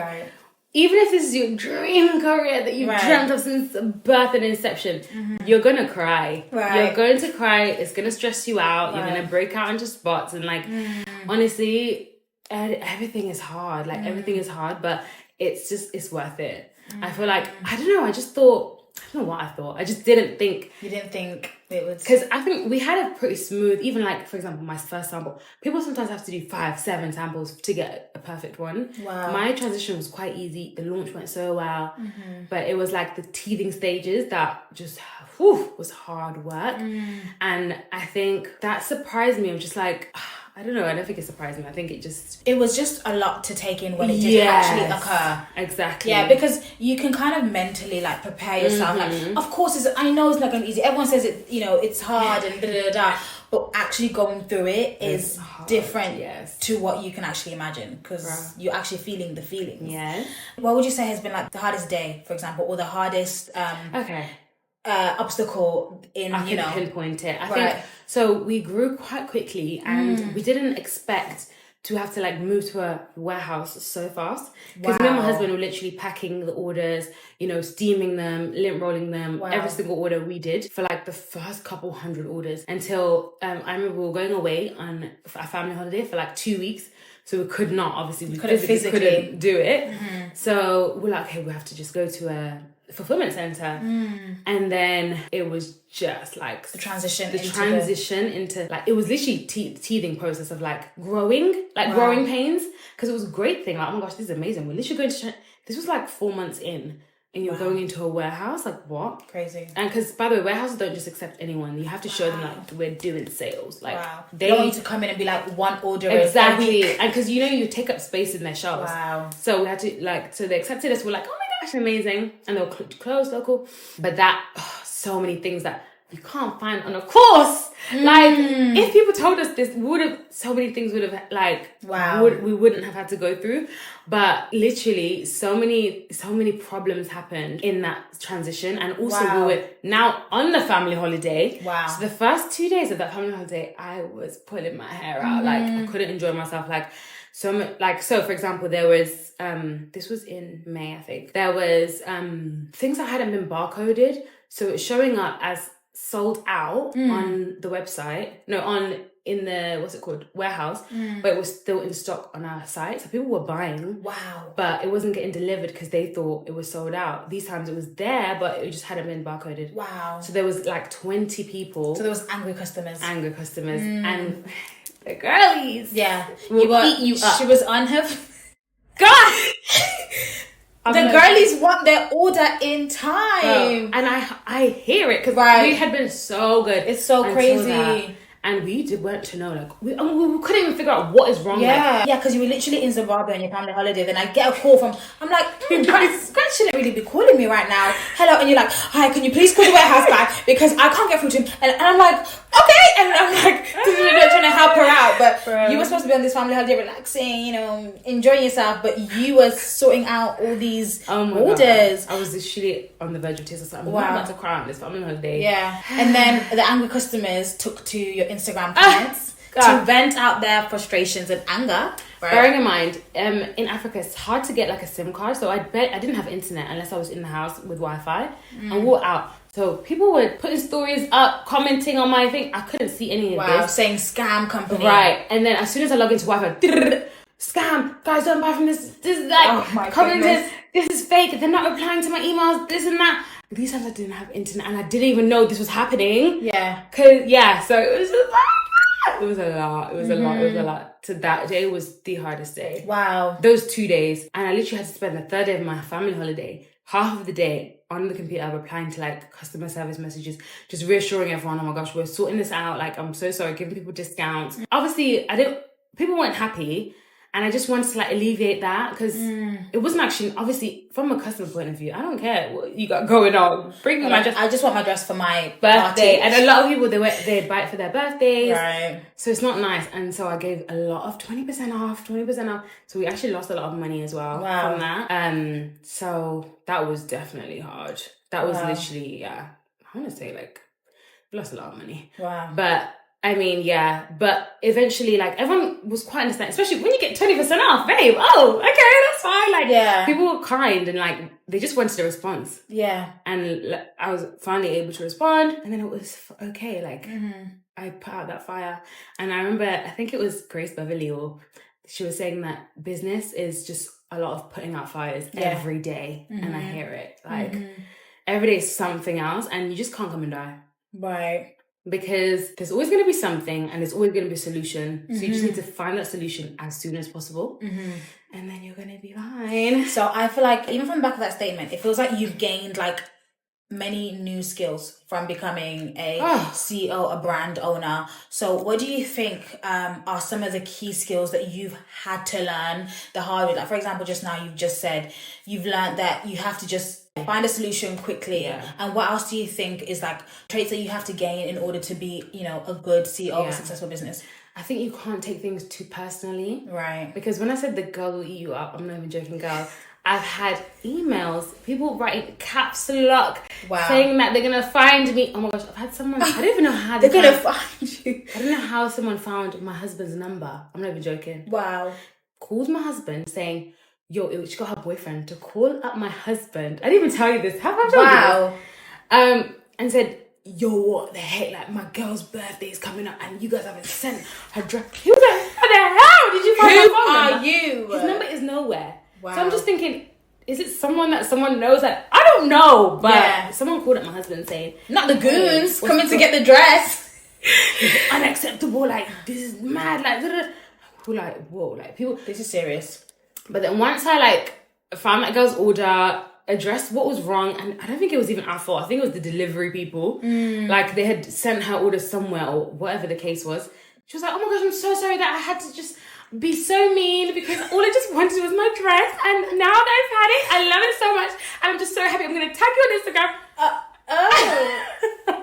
even if this is your dream career that you've dreamt of since birth and inception, you're gonna cry. You're going to cry. It's gonna stress you out. You're gonna break out into spots, and like honestly, everything is hard. Like everything is hard, but it's worth it. I feel like I don't know what I thought. I just didn't think. You didn't think it was... Because I think we had a pretty smooth, even like, for example, my first sample. People sometimes have to do 5-7 samples to get a perfect one. Wow. My transition was quite easy. The launch went so well. But it was like the teething stages that just, was hard work. And I think that surprised me. I'm just like... I don't know. I don't think it surprised me. I think it was just a lot to take in when it did actually occur. Exactly. Yeah, because you can kind of mentally like prepare yourself. Like, of course, I know it's not going to be easy. Everyone says it, it's hard and da. But actually going through it is different to what you can actually imagine, because you're actually feeling the feelings. Yes. What would you say has been like the hardest day, for example, or the hardest obstacle in, I can pinpoint it. I think so. We grew quite quickly, and we didn't expect to have to like move to a warehouse so fast, because me and my husband were literally packing the orders, steaming them, lint rolling them. Every single order we did for like the first couple hundred orders, until I remember we were going away on a family holiday for like 2 weeks. So we could not, obviously, we physically couldn't do it. So we're like, okay, we have to just go to a fulfillment center. And then it was just like the transition into like, it was literally teething process of like growing pains, because it was a great thing. Like, oh my gosh, this is amazing. We're literally going to this was like 4 months in, and you're going into a warehouse. Like, what? Crazy. And because, by the way, warehouses don't just accept anyone. You have to show them like we're doing sales. Like, they don't want you to come in and be like one order exactly. And because you take up space in their shelves. Wow. So we had to so they accepted us. We're like, oh my gosh, amazing. And they were closed, local. But that so many things that you can't find on a course. Like, if people told us this, so many things would have like, we wouldn't have had to go through. But literally, so many problems happened in that transition. And also we were now on the family holiday. Wow. So the first 2 days of that family holiday, I was pulling my hair out. Like, I couldn't enjoy myself. So for example, there was, this was in May, I think. There was things that hadn't been barcoded. So it's showing up as sold out on the website. No, in the warehouse, but it was still in stock on our site. So people were buying. Wow. But it wasn't getting delivered because they thought it was sold out. These times it was there, but it just hadn't been barcoded. Wow. So there was like 20 people. So there was angry customers. And the girlies. Yeah. Will eat you up. She was on her... God! The girlies want their order in time. And I hear it because we had been so good. It's so crazy. And we weren't to know, like, we couldn't even figure out what is wrong. Yeah, because you were literally in Zimbabwe on your family holiday. Then I get a call from, I'm like, Grat shouldn't really be calling me right now. Hello, and you're like, hi, can you please call the warehouse guy because I can't get through to him. And I'm like, okay. And I'm like, they're trying to help her out. But you were supposed to be on this family holiday, relaxing, you know, enjoying yourself. But you were sorting out all these orders. God. I was literally on the verge of tears. I was like, I'm about to cry on this family holiday. Yeah. And then the angry customers took to your Instagram comments to vent out their frustrations and anger. Right. Bearing in mind, in Africa, it's hard to get like a SIM card. So I didn't have internet unless I was in the house with Wi-Fi. And we were out. So people were putting stories up, commenting on my thing. I couldn't see any of this. Saying scam company. Right. And then as soon as I log into Wi-Fi, scam, guys, don't buy from this. This is like, commenting, this is fake. They're not replying to my emails, this and that. These times I didn't have internet and I didn't even know this was happening. Yeah. So it was just it was a lot. It was a lot. So that day was the hardest day. Wow. Those 2 days. And I literally had to spend the third day of my family holiday, half of the day on the computer replying to like customer service messages, just reassuring everyone, oh my gosh, we're sorting this out. Like, I'm so sorry, giving people discounts. Obviously, people weren't happy. And I just wanted to like alleviate that because it wasn't actually, obviously, from a customer point of view, I don't care what you got going on. Bring me my dress. I just want my dress for my birthday. Party. And a lot of people, they'd buy it for their birthdays. Right. So it's not nice. And so I gave a lot of 20% off. So we actually lost a lot of money as well from that. So that was definitely hard. That was literally, I want to say like, we lost a lot of money. Wow. But I mean, but eventually, like, everyone was quite understanding, especially when you get 20% off, babe. Oh, okay, that's fine. Like, people were kind and, like, they just wanted a response. Yeah. And I was finally able to respond, and then it was okay. Like, I put out that fire. And I remember, I think it was Grace Beverly, or she was saying that business is just a lot of putting out fires every day. And I hear it. Like, every day is something else, and you just can't come and die. Right. Because there's always going to be something and there's always going to be a solution. So you just need to find that solution as soon as possible. And then you're going to be fine. So I feel like, even from the back of that statement, it feels like you've gained like many new skills from becoming a CEO, a brand owner. So what do you think are some of the key skills that you've had to learn the hard way? Like, for example, just now you've just said you've learned that you have to just find a solution quickly. And what else do you think is like traits that you have to gain in order to be, you know, a good CEO of a successful business? I think you can't take things too personally. Right. Because when I said the girl will eat you up, I'm not even joking, girl. I've had emails, people writing caps lock, saying that they're going to find me. Oh my gosh, I've had someone, I don't even know how they're going to find you. I don't know how someone found my husband's number. I'm not even joking. Wow. Called my husband saying, yo, she got her boyfriend to call up my husband. I didn't even tell you this. Have I told you this? And said, yo, what the heck? Like, my girl's birthday is coming up and you guys haven't sent her dress. He was like, how the hell did you find my phone number? Who are you? His number is nowhere. Wow. So I'm just thinking, is it someone that someone knows? That I don't know, but someone called up my husband saying, not the goons coming to get the dress. Unacceptable. Like, this is mad. Like, we're like, whoa, like, people. This is serious. But then once I like found that girl's order, addressed what was wrong, and I don't think it was even our fault. I think it was the delivery people. Like, they had sent her order somewhere or whatever the case was. She was like, oh my gosh, I'm so sorry that I had to just be so mean because all I just wanted was my dress, and now that I've had it, I love it so much, and I'm just so happy. I'm going to tag you on Instagram.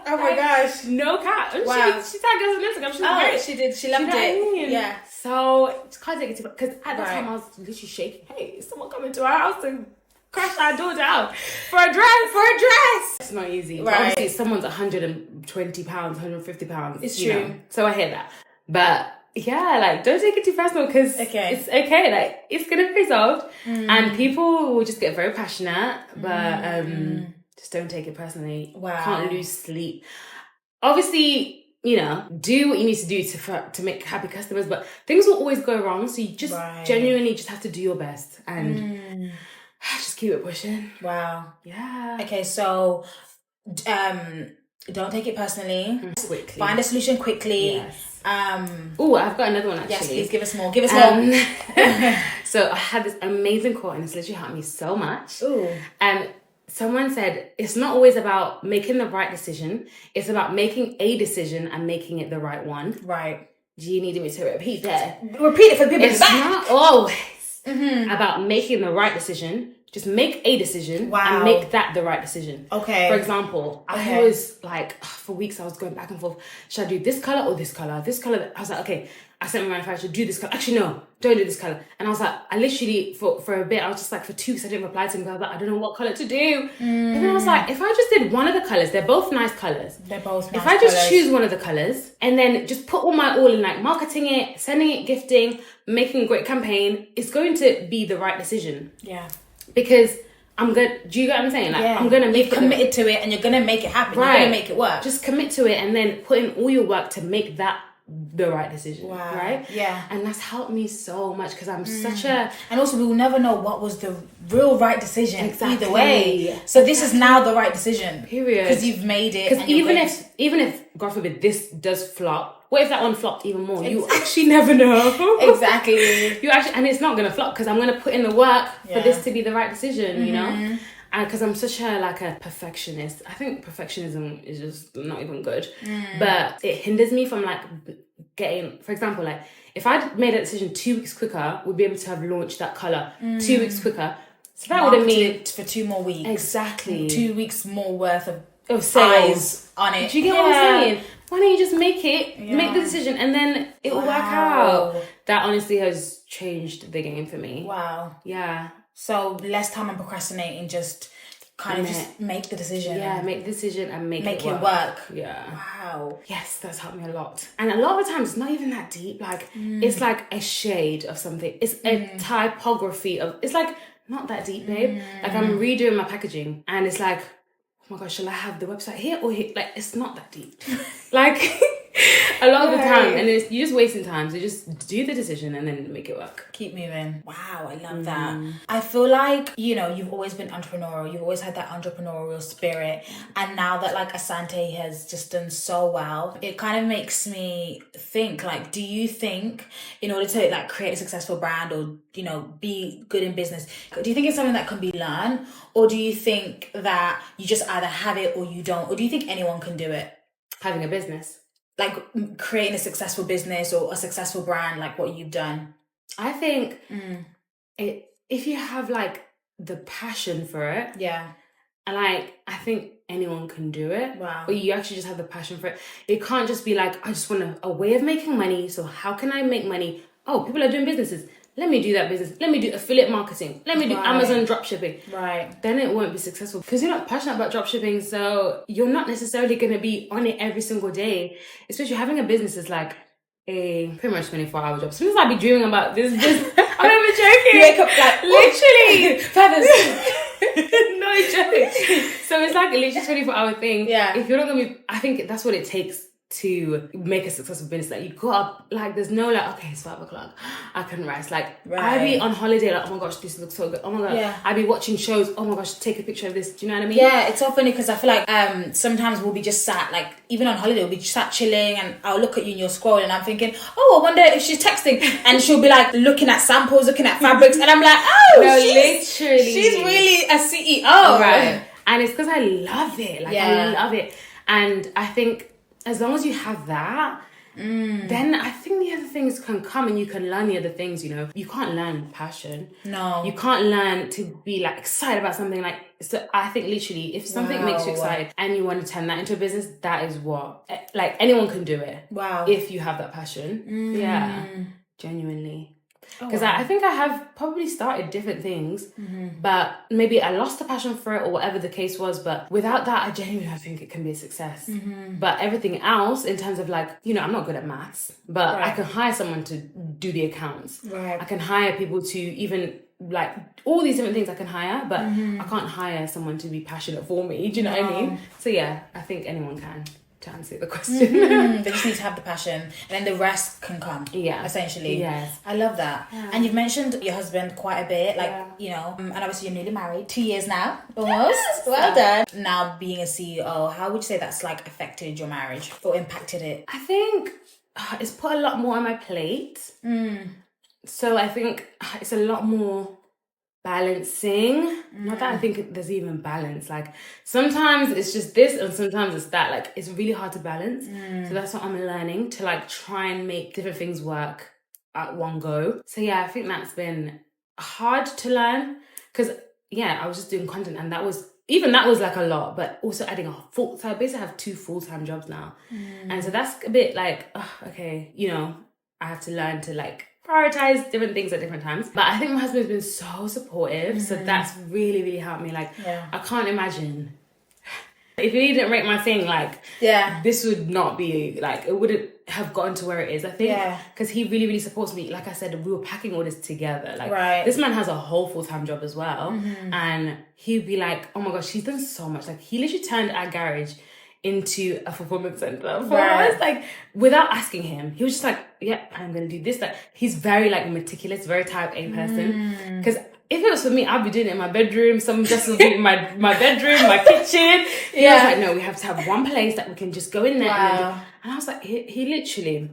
Oh my gosh. No cap. Wow. She tagged us on Instagram. She did. She loved it. Yeah. So, just can't take it too much. Because at that time, I was literally shaking. Hey, is someone coming to our house to crash our door down for a dress? It's not easy. Right. Obviously, someone's £120, £150. It's true. Know? So I hear that. But yeah, like, don't take it too personal because it's okay. Like, it's going to be resolved. And people will just get very passionate. But just don't take it personally. Wow. Can't lose sleep. Obviously, you know, do what you need to do to make happy customers, but things will always go wrong. So you just genuinely just have to do your best and just keep it pushing. Wow. Yeah. Okay, so don't take it personally. Quickly. Find a solution quickly. Yes. Oh, I've got another one actually. Yes, please give us more. Give us more. So I had this amazing quote and it's literally helped me so much. Ooh. And someone said, it's not always about making the right decision. It's about making a decision and making it the right one. Right. Do you need me to repeat that? Repeat it for people It's not always about making the right decision. Just make a decision and make that the right decision. Okay. For example, I was like, for weeks I was going back and forth. Should I do this color or this color? This color. I was like, okay. I sent my manufacturer, do this color. Actually, no, don't do this color. And I was like, I literally, for a bit, I was just like, for 2 weeks, I didn't reply to him. I was like, I don't know what color to do. And then I was like, if I just did one of the colors, they're both nice colors. They're both nice If I just choose one of the colors and then just put all in like marketing it, sending it, gifting, making a great campaign, it's going to be the right decision. Yeah. Because I'm good. Do you get what I'm saying? Like, I'm going to make it committed to it and you're going to make it happen. Right. You're going to make it work. Just commit to it and then put in all your work to make that the right decision. Wow. Right? Yeah. And that's helped me so much because I'm such a... And also, we will never know what was the real right decision either way. So this is now the right decision. Period. Because you've made it. Because even if, God forbid, this does flop, what if that one flopped even more? You actually never know. Exactly. You actually, and it's not going to flop because I'm going to put in the work for this to be the right decision, you know? And because I'm such a perfectionist. I think perfectionism is just not even good. But it hinders me from like getting, for example, like if I'd made a decision 2 weeks quicker, we'd be able to have launched that colour 2 weeks quicker. So that would have mean for 2 more weeks. Exactly. 2 weeks more worth of sales on it. Do you get what I'm saying? Why don't you just make the decision and then it will work out. That honestly has changed the game for me. Wow. Yeah. So less time on procrastinating, just kind of just make the decision. Yeah, make the decision and make it work. Yeah. Wow. Yes, that's helped me a lot. And a lot of the times it's not even that deep. Like it's like a shade of something. It's a typography of, it's like not that deep, babe. Like I'm redoing my packaging and it's like, oh my gosh, shall I have the website here or here? Like, it's not that deep. Like, a lot of the time, and you're just wasting time. So just do the decision and then make it work. Keep moving. Wow, I love that. I feel like, you've always been entrepreneurial. You've always had that entrepreneurial spirit. And now that, like, Asante has just done so well, it kind of makes me think, like, do you think in order to, like, create a successful brand or, be good in business, do you think it's something that can be learned? Or do you think that you just either have it or you don't? Or do you think anyone can do it? Having a business. Like creating a successful business or a successful brand like what you've done? I think if you have like the passion for it, and like I think anyone can do it. Wow. But you actually just have the passion for it. It can't just be like, I just want a way of making money. So how can I make money? Oh, people are doing businesses. Let me do that business. Let me do affiliate marketing. Let me do Amazon dropshipping. Right. Then it won't be successful because you're not passionate about dropshipping. So you're not necessarily going to be on it every single day. Especially having a business is like a pretty much 24-hour job. Sometimes I'll be dreaming about this. I'm not even joking. You wake up like, literally. feathers. No joke. So it's like a literally 24-hour thing. Yeah. If you're not going to be, I think that's what it takes to make a successful business. Like you go up, like there's no like, okay, it's 5 o'clock, I can rest. Like I'd be on holiday, like, oh my gosh, this looks so good. Oh my god, I'd be watching shows. Oh my gosh, take a picture of this. Do you know what I mean? Yeah, it's so funny because I feel like sometimes we'll be just sat, like even on holiday, we'll be just sat chilling, and I'll look at you and you're scrolling, and I'm thinking, oh, I wonder if she's texting, and she'll be like looking at samples, looking at fabrics, and I'm like, oh, no, she's really a CEO, right? And it's because I love it. Like I love it, and I think, as long as you have that, then I think the other things can come and you can learn the other things, You can't learn passion. No. You can't learn to be like excited about something. Like, so I think literally if something makes you excited and you want to turn that into a business, that is what, like anyone can do it. Wow. If you have that passion. Yeah. Genuinely. Because I think I have probably started different things, but maybe I lost the passion for it or whatever the case was. But without that, I genuinely don't think it can be a success. But everything else, in terms of like, I'm not good at maths, but I can hire someone to do the accounts. Right. I can hire people to even like all these different things I can hire, but I can't hire someone to be passionate for me. Do you know what I mean? So yeah, I think anyone can. To answer the question. They just need to have the passion and then the rest can come. Yeah. Essentially. Yes. I love that. Yeah. And you've mentioned your husband quite a bit, like, and obviously you're newly married, 2 years now, almost. Yes. Well done. Now being a CEO, how would you say that's like affected your marriage or impacted it? I think it's put a lot more on my plate. So I think it's a lot more balancing. Not that I think there's even balance. Like sometimes it's just this and sometimes it's that. Like it's really hard to balance. So that's what I'm learning, to like try and make different things work at one go. So yeah, I think that's been hard to learn because I was just doing content and that was like a lot, but also adding so I basically have 2 full-time jobs now. And so that's a bit like, okay, you know, I have to learn to like prioritize different things at different times. But I think my husband's been so supportive. So that's really, really helped me. Like, I can't imagine if he didn't rate my thing, like, this would not be, like, it wouldn't have gotten to where it is, I think. Because he really, really supports me. Like I said, we were packing all this together. Like, this man has a whole full-time job as well. And he'd be like, oh my gosh, she's done so much. Like, he literally turned our garage into a performance center for us, like without asking him. He was just like, I'm gonna do this. Like he's very like meticulous, very type A person. Because if it was for me, I'd be doing it in my bedroom. Someone just would be in my bedroom, my kitchen. He was like, no, we have to have one place that we can just go in there. And I was like, he literally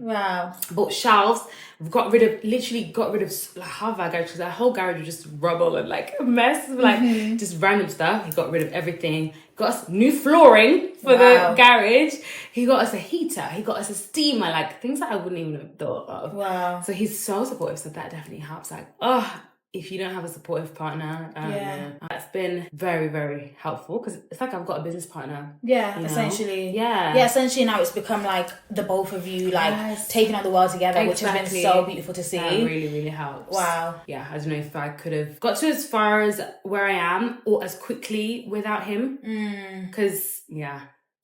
bought shelves. Got rid of like half our garage because our whole garage was just rubble and like a mess of like just random stuff. He got rid of everything. Got us new flooring for the garage. He got us a heater. He got us a steamer, like things that I wouldn't even have thought of. So he's so supportive. So that definitely helps. Like, if you don't have a supportive partner, that's been very, very helpful because it's like I've got a business partner. Essentially. Essentially now it's become like the both of you like taking on the world together, which has been so beautiful to see. That really, really helps. Wow. Yeah, I don't know if I could have got to as far as where I am or as quickly without him. Because,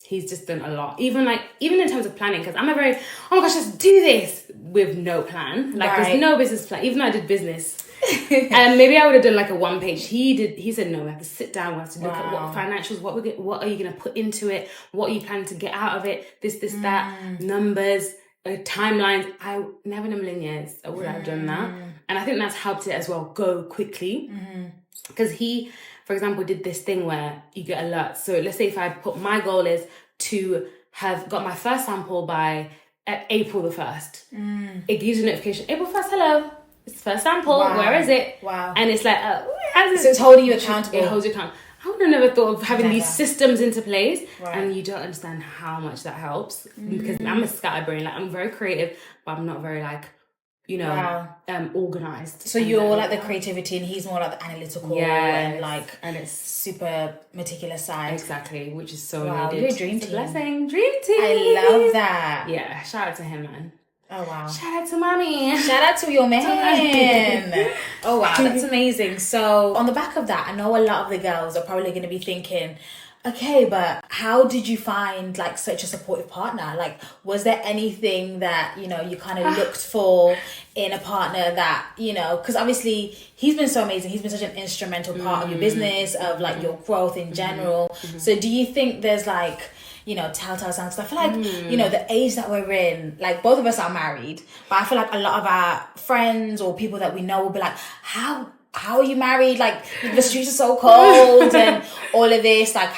he's just done a lot. Even in terms of planning, because I'm a very, oh my gosh, let's do this with no plan. Like there's no business plan. Even though I did business. And maybe I would have done like a 1-page. He said no, we have to sit down, we have to look at what financials, what are you going to put into it, what are you planning to get out of it, this that, numbers, timelines. I never in a million years I would have done that. And I think that's helped it as well go quickly because he, for example, did this thing where you get alerts. So let's say if I put my goal is to have got my first sample by April the 1st. It gives you a notification, April 1st, hello. It's the first sample. Where is it? And it's like, so it's holding you accountable. It holds you accountable. I would have never thought of having these systems into place, and you don't understand how much that helps because I'm a scatterbrain. Like I'm very creative, but I'm not very like, organized. So you're like the creativity, and he's more like the analytical and it's super meticulous side. Exactly, which is so needed. You're a dream team. It's a blessing, dream team. I love that. Yeah, shout out to him, man. Oh wow. Shout out to mommy. Shout out to your man. Oh wow, that's amazing. So on the back of that, I know a lot of the girls are probably going to be thinking, okay, but how did you find like such a supportive partner? Like, was there anything that, you kind of looked for in a partner that, because obviously he's been so amazing. He's been such an instrumental part of your business, of like your growth in general. So do you think there's like, telltale signs? I feel like, the age that we're in, like both of us are married, but I feel like a lot of our friends or people that we know will be like, how are you married? Like the streets are so cold and all of this. Like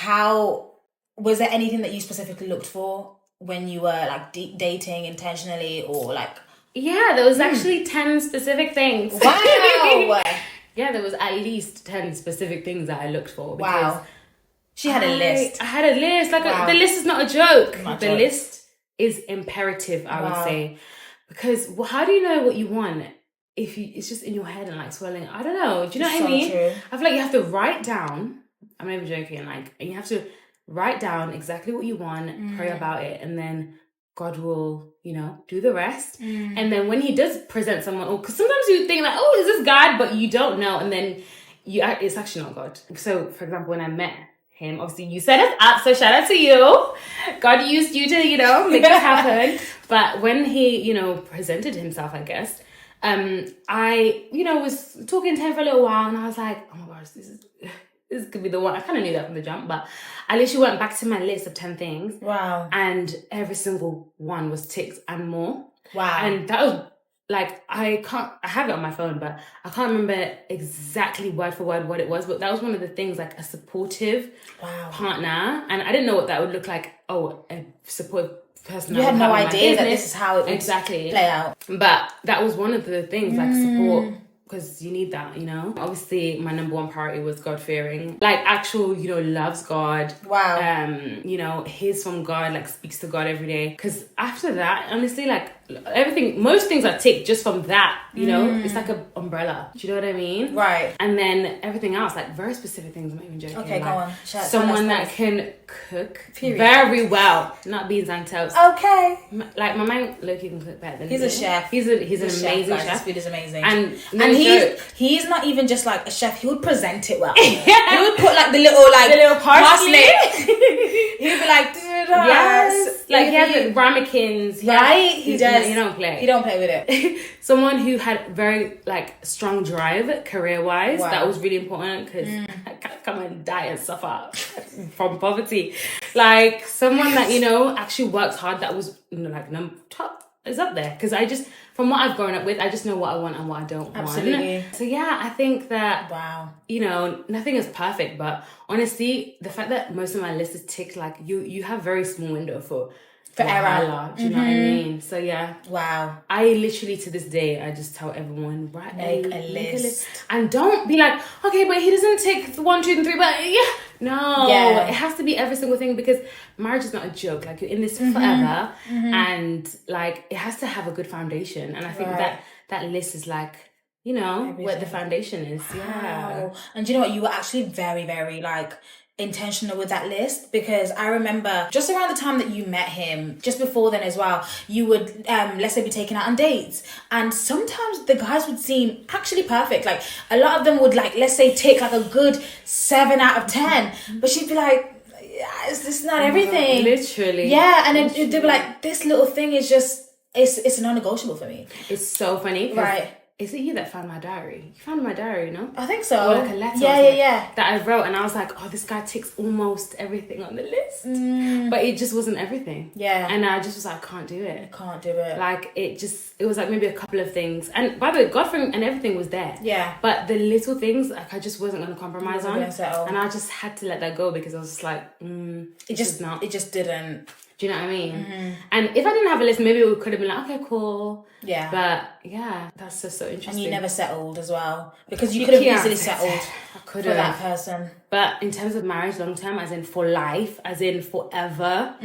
was there anything that you specifically looked for when you were like dating intentionally or like? Yeah, there was actually 10 specific things. Wow. Yeah, there was at least 10 specific things that I looked for. Wow. She had a list. I had a list. Like the list is not a joke. The list is imperative, I would say. Because how do you know what you want if it's just in your head and like swirling? I don't know. Do you know what I mean? True. I feel like you have to write down. I'm not even joking. And you have to write down exactly what you want, pray about it, and then God will, do the rest. And then when he does present someone, because sometimes you think like, oh, is this God? But you don't know. And then it's actually not God. So, for example, when I met him, obviously you set us up, so shout out to you. God used you to, make it happen. But when he, presented himself, I guess, I, was talking to him for a little while and I was like, oh my gosh, this could be the one. I kind of knew that from the jump, but I literally went back to my list of 10 things. Wow. And every single one was ticked and more. Wow. And that was like, I have it on my phone, but I can't remember exactly word for word what it was, but that was one of the things, like a supportive partner. And I didn't know what that would look like. Oh, a supportive person. You had no idea that this is how it would play out. But that was one of the things, like support. Because you need that, you know? Obviously, my number one priority was God-fearing. Like, actual, you know, loves God. Wow. You know, hears from God, like, speaks to God every day. Because after that, honestly, like, everything, most things are ticked just from that, you know? It's like an umbrella. Do you know what I mean? Right. And then everything else, like, very specific things, I'm not even joking. Okay, like, go on. someone that can cook very well. Not beans and toast. Okay. Like, my man, Loki can cook better than me. He's a chef. He's an amazing chef. His food is amazing. And he's not even just like a chef. He would present it well. He would put like the little parsley. He'd be like, yes, like he has like ramekins, right? He does. He don't play. He don't play with it. Someone who had very like strong drive career wise. Wow. That was really important because I can't come and die and suffer from poverty. Like someone that, you know, actually works hard. That was, you know, like top is up there because I just, from what I've grown up with, I just know what I want and what I don't want. So yeah, I think that, wow, you know, nothing is perfect, but honestly, the fact that most of my list is ticked, like you have very small window for error. Do you know what I mean? So yeah. Wow. I literally to this day, I just tell everyone, make a list. And don't be like, okay, but he doesn't tick 1, 2, and 3, but yeah. No, it has to be every single thing because marriage is not a joke. Like you're in this forever and like it has to have a good foundation. And I think that list is like, you know, where the foundation is. Wow. Yeah. And do you know what? You were actually very, very like intentional with that list because I remember just around the time that you met him, just before then as well, you would let's say be taken out on dates and sometimes the guys would seem actually perfect. Like a lot of them would like, let's say tick like a good 7 out of 10, but she'd be like, this is not everything. Literally. Yeah. And then they'd be like, this little thing is just it's a non-negotiable for me. It's so funny. Right. Is it you that found my diary? You found my diary, no? I think so. Or like a letter. Yeah. That I wrote and I was like, oh, this guy ticks almost everything on the list. But it just wasn't everything. Yeah. And I just was like, can't do it. I can't do it. Like, it was like maybe a couple of things. And by the way, Godfrey and everything was there. Yeah. But the little things, like, I just wasn't going to compromise on. Settle. And I just had to let that go because I was just like, it just didn't. Do you know what I mean? And if I didn't have a list, maybe it could have been like, okay, cool. Yeah. But yeah, that's just so interesting. And you never settled as well. Because you could have easily settled for that person. But in terms of marriage long term, as in for life, as in forever,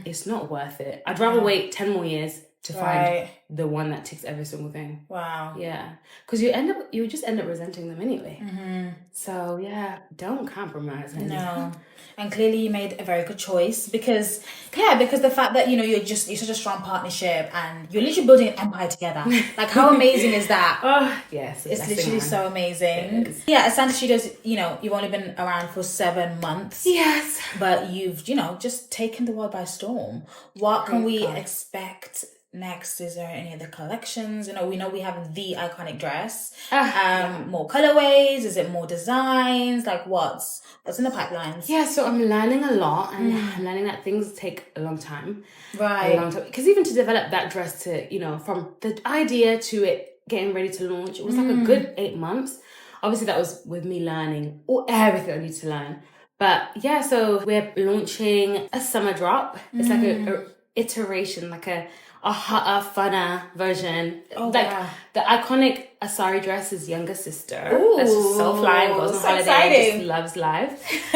it's not worth it. I'd rather wait 10 more years to find the one that ticks every single thing. Wow. Yeah. Because you just end up resenting them anyway. So yeah, don't compromise. No. And clearly you made a very good choice because the fact that, you know, you're such a strong partnership and you're literally building an empire together. Like how amazing is that? Oh, yes. It's literally so amazing. Yeah, Asante Studios, you know, you've only been around for 7 months. Yes. But you've, you know, just taken the world by storm. What can we expect next? Is there any other collections? You know we have the iconic dress. More colorways? Is it more designs? Like what's in the pipelines? Yeah, so I'm learning a lot and I'm learning that things take a long time. Right. A long time. Because even to develop that dress to, you know, from the idea to it getting ready to launch, it was like a good 8 months. Obviously that was with me learning everything I need to learn. But yeah, so we're launching a summer drop. It's like a iteration, like a hotter, funner version. The iconic Asari dress's younger sister. Ooh, that's just so fly, goes on holiday, exciting. just loves life.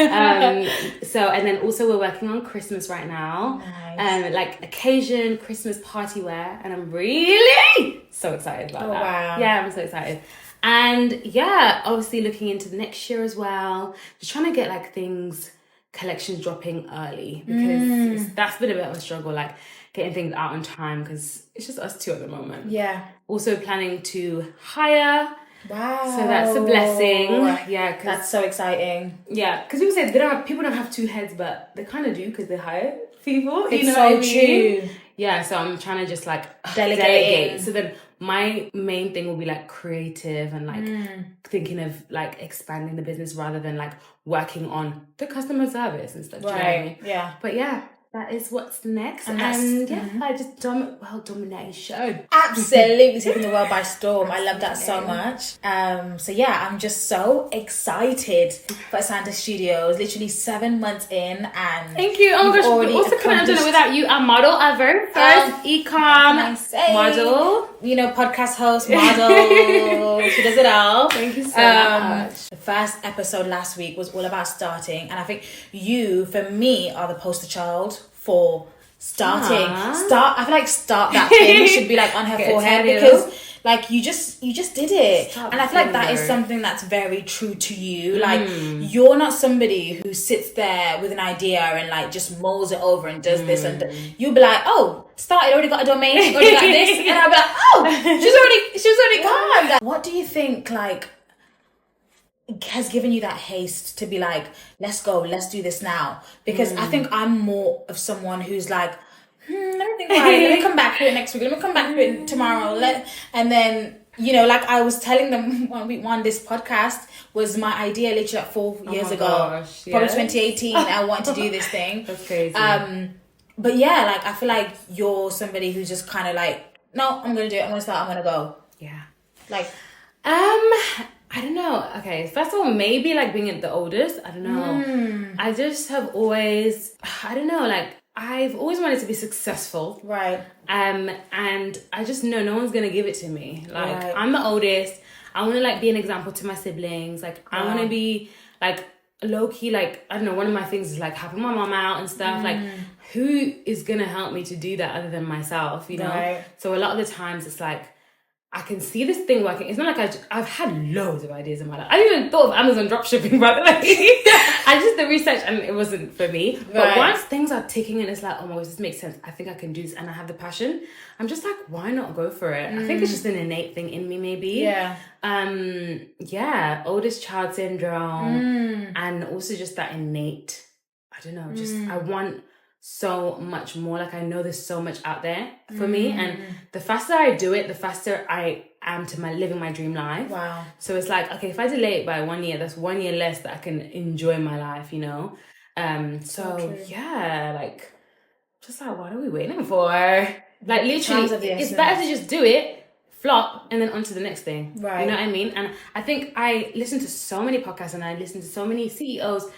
So, and then also we're working on Christmas right now. Nice. Like occasion, Christmas party wear. And I'm really so excited about that. Wow. Yeah, I'm so excited. And yeah, obviously looking into the next year as well. Just trying to get like collections dropping early because that's been a bit of a struggle, like getting things out on time because it's just us two at the moment. Yeah. Also planning to hire. Wow. So that's a blessing. Yeah. That's so exciting. Yeah. Because people say people don't have 2 heads, but they kind of do because they hire people. It's you know so what I mean? true. Yeah. So I'm trying to just like delegate. So then my main thing will be like creative and like thinking of like expanding the business rather than like working on the customer service and stuff. Right. Do you know what I mean? Yeah. But yeah. that is what's next. And I just domination. Absolutely taking the world by storm. I love that so much. So yeah, I'm just so excited for ASANTE Studios. Literally 7 months in, and thank you. Oh my gosh, we also couldn't have done it without you. A model, our very first e-com model. You know, podcast host, model. She does it all. Thank you so much. The first episode last week was all about starting, and I think you, for me, are the poster child for starting. I feel like start that thing should be like on her forehead, because like you just did it. And I feel like that is something that's very true to you. Like you're not somebody who sits there with an idea and like just mulls it over and does this, and you'll be like, oh, started, already got a domain, already got this, and I'll be like, oh, she's already gone. Like, what do you think like has given you that haste to be like, let's go, let's do this now? Because I think I'm more of someone who's like, let me think about it, let me come back to it next week, let me come back to it tomorrow, and then, you know, like I was telling them one this podcast was my idea literally like 4 years ago, probably 2018. I wanted to do this thing. That's crazy. But yeah, like I feel like you're somebody who's just kind of like, no, I'm gonna do it, I'm gonna start, I'm gonna go. Yeah. Like I don't know. Okay, first of all, maybe like being the oldest, I don't know. I just have always, I don't know, like I've always wanted to be successful. Right. And I just know no one's gonna give it to me. Like I'm the oldest. I want to like be an example to my siblings. Like I want to be like low key, like I don't know. One of my things is like helping my mom out and stuff. Like who is gonna help me to do that other than myself? You know. Right. So a lot of the times it's like, I can see this thing working. It's not like I've had loads of ideas in my life. I didn't even thought of Amazon dropshipping, by the way. I just the research and it wasn't for me. Right. But once things are ticking and it's like, oh my gosh, this makes sense. I think I can do this, and I have the passion. I'm just like, why not go for it? I think it's just an innate thing in me, maybe. Yeah. Oldest child syndrome, and also just that innate, I don't know, just I want so much more. Like I know there's so much out there for me, and the faster I do it, the faster I am to living my dream life. Wow. So it's like, okay, if I delay it by 1 year, that's 1 year less that I can enjoy my life, you know. So yeah, like just like, what are we waiting for? Like literally, it's better to just do it, flop, and then on to the next thing. Right. You know what I mean? And I think I listen to so many podcasts and I listen to so many CEOs.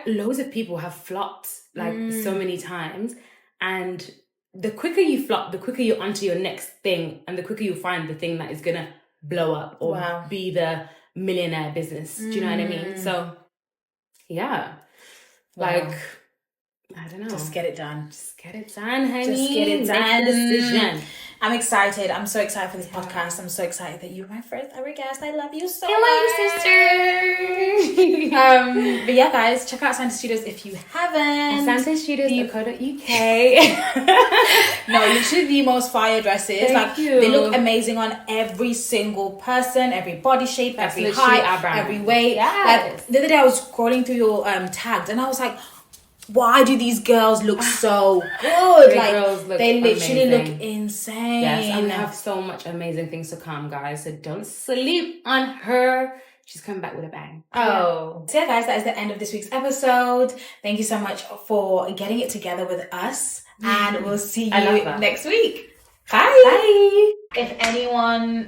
Loads of people have flopped like so many times, and the quicker you flop, the quicker you're onto your next thing, and the quicker you find the thing that is gonna blow up or be the millionaire business. Do you know what I mean? So yeah, like I don't know, just get it done. Just get it done, honey. Just get it done. Make the decision. I'm excited. I'm so excited for this podcast. I'm so excited that you're my first ever guest. I love you so much. I love you, sister. But yeah, guys, check out ASANTE Studios if you haven't. ASANTEstudios.co.uk. No, literally the most fire dresses. Thank you. They look amazing on every single person, every body shape, every height, every weight. Yes. Like the other day I was scrolling through your tags and I was like, why do these girls look so good? Like they literally look insane. Yes, and we have so much amazing things to come, guys. So don't sleep on her. She's coming back with a bang. Oh. So yeah, guys, that is the end of this week's episode. Thank you so much for getting it together with us. And we'll see you next week. Bye. Bye. If anyone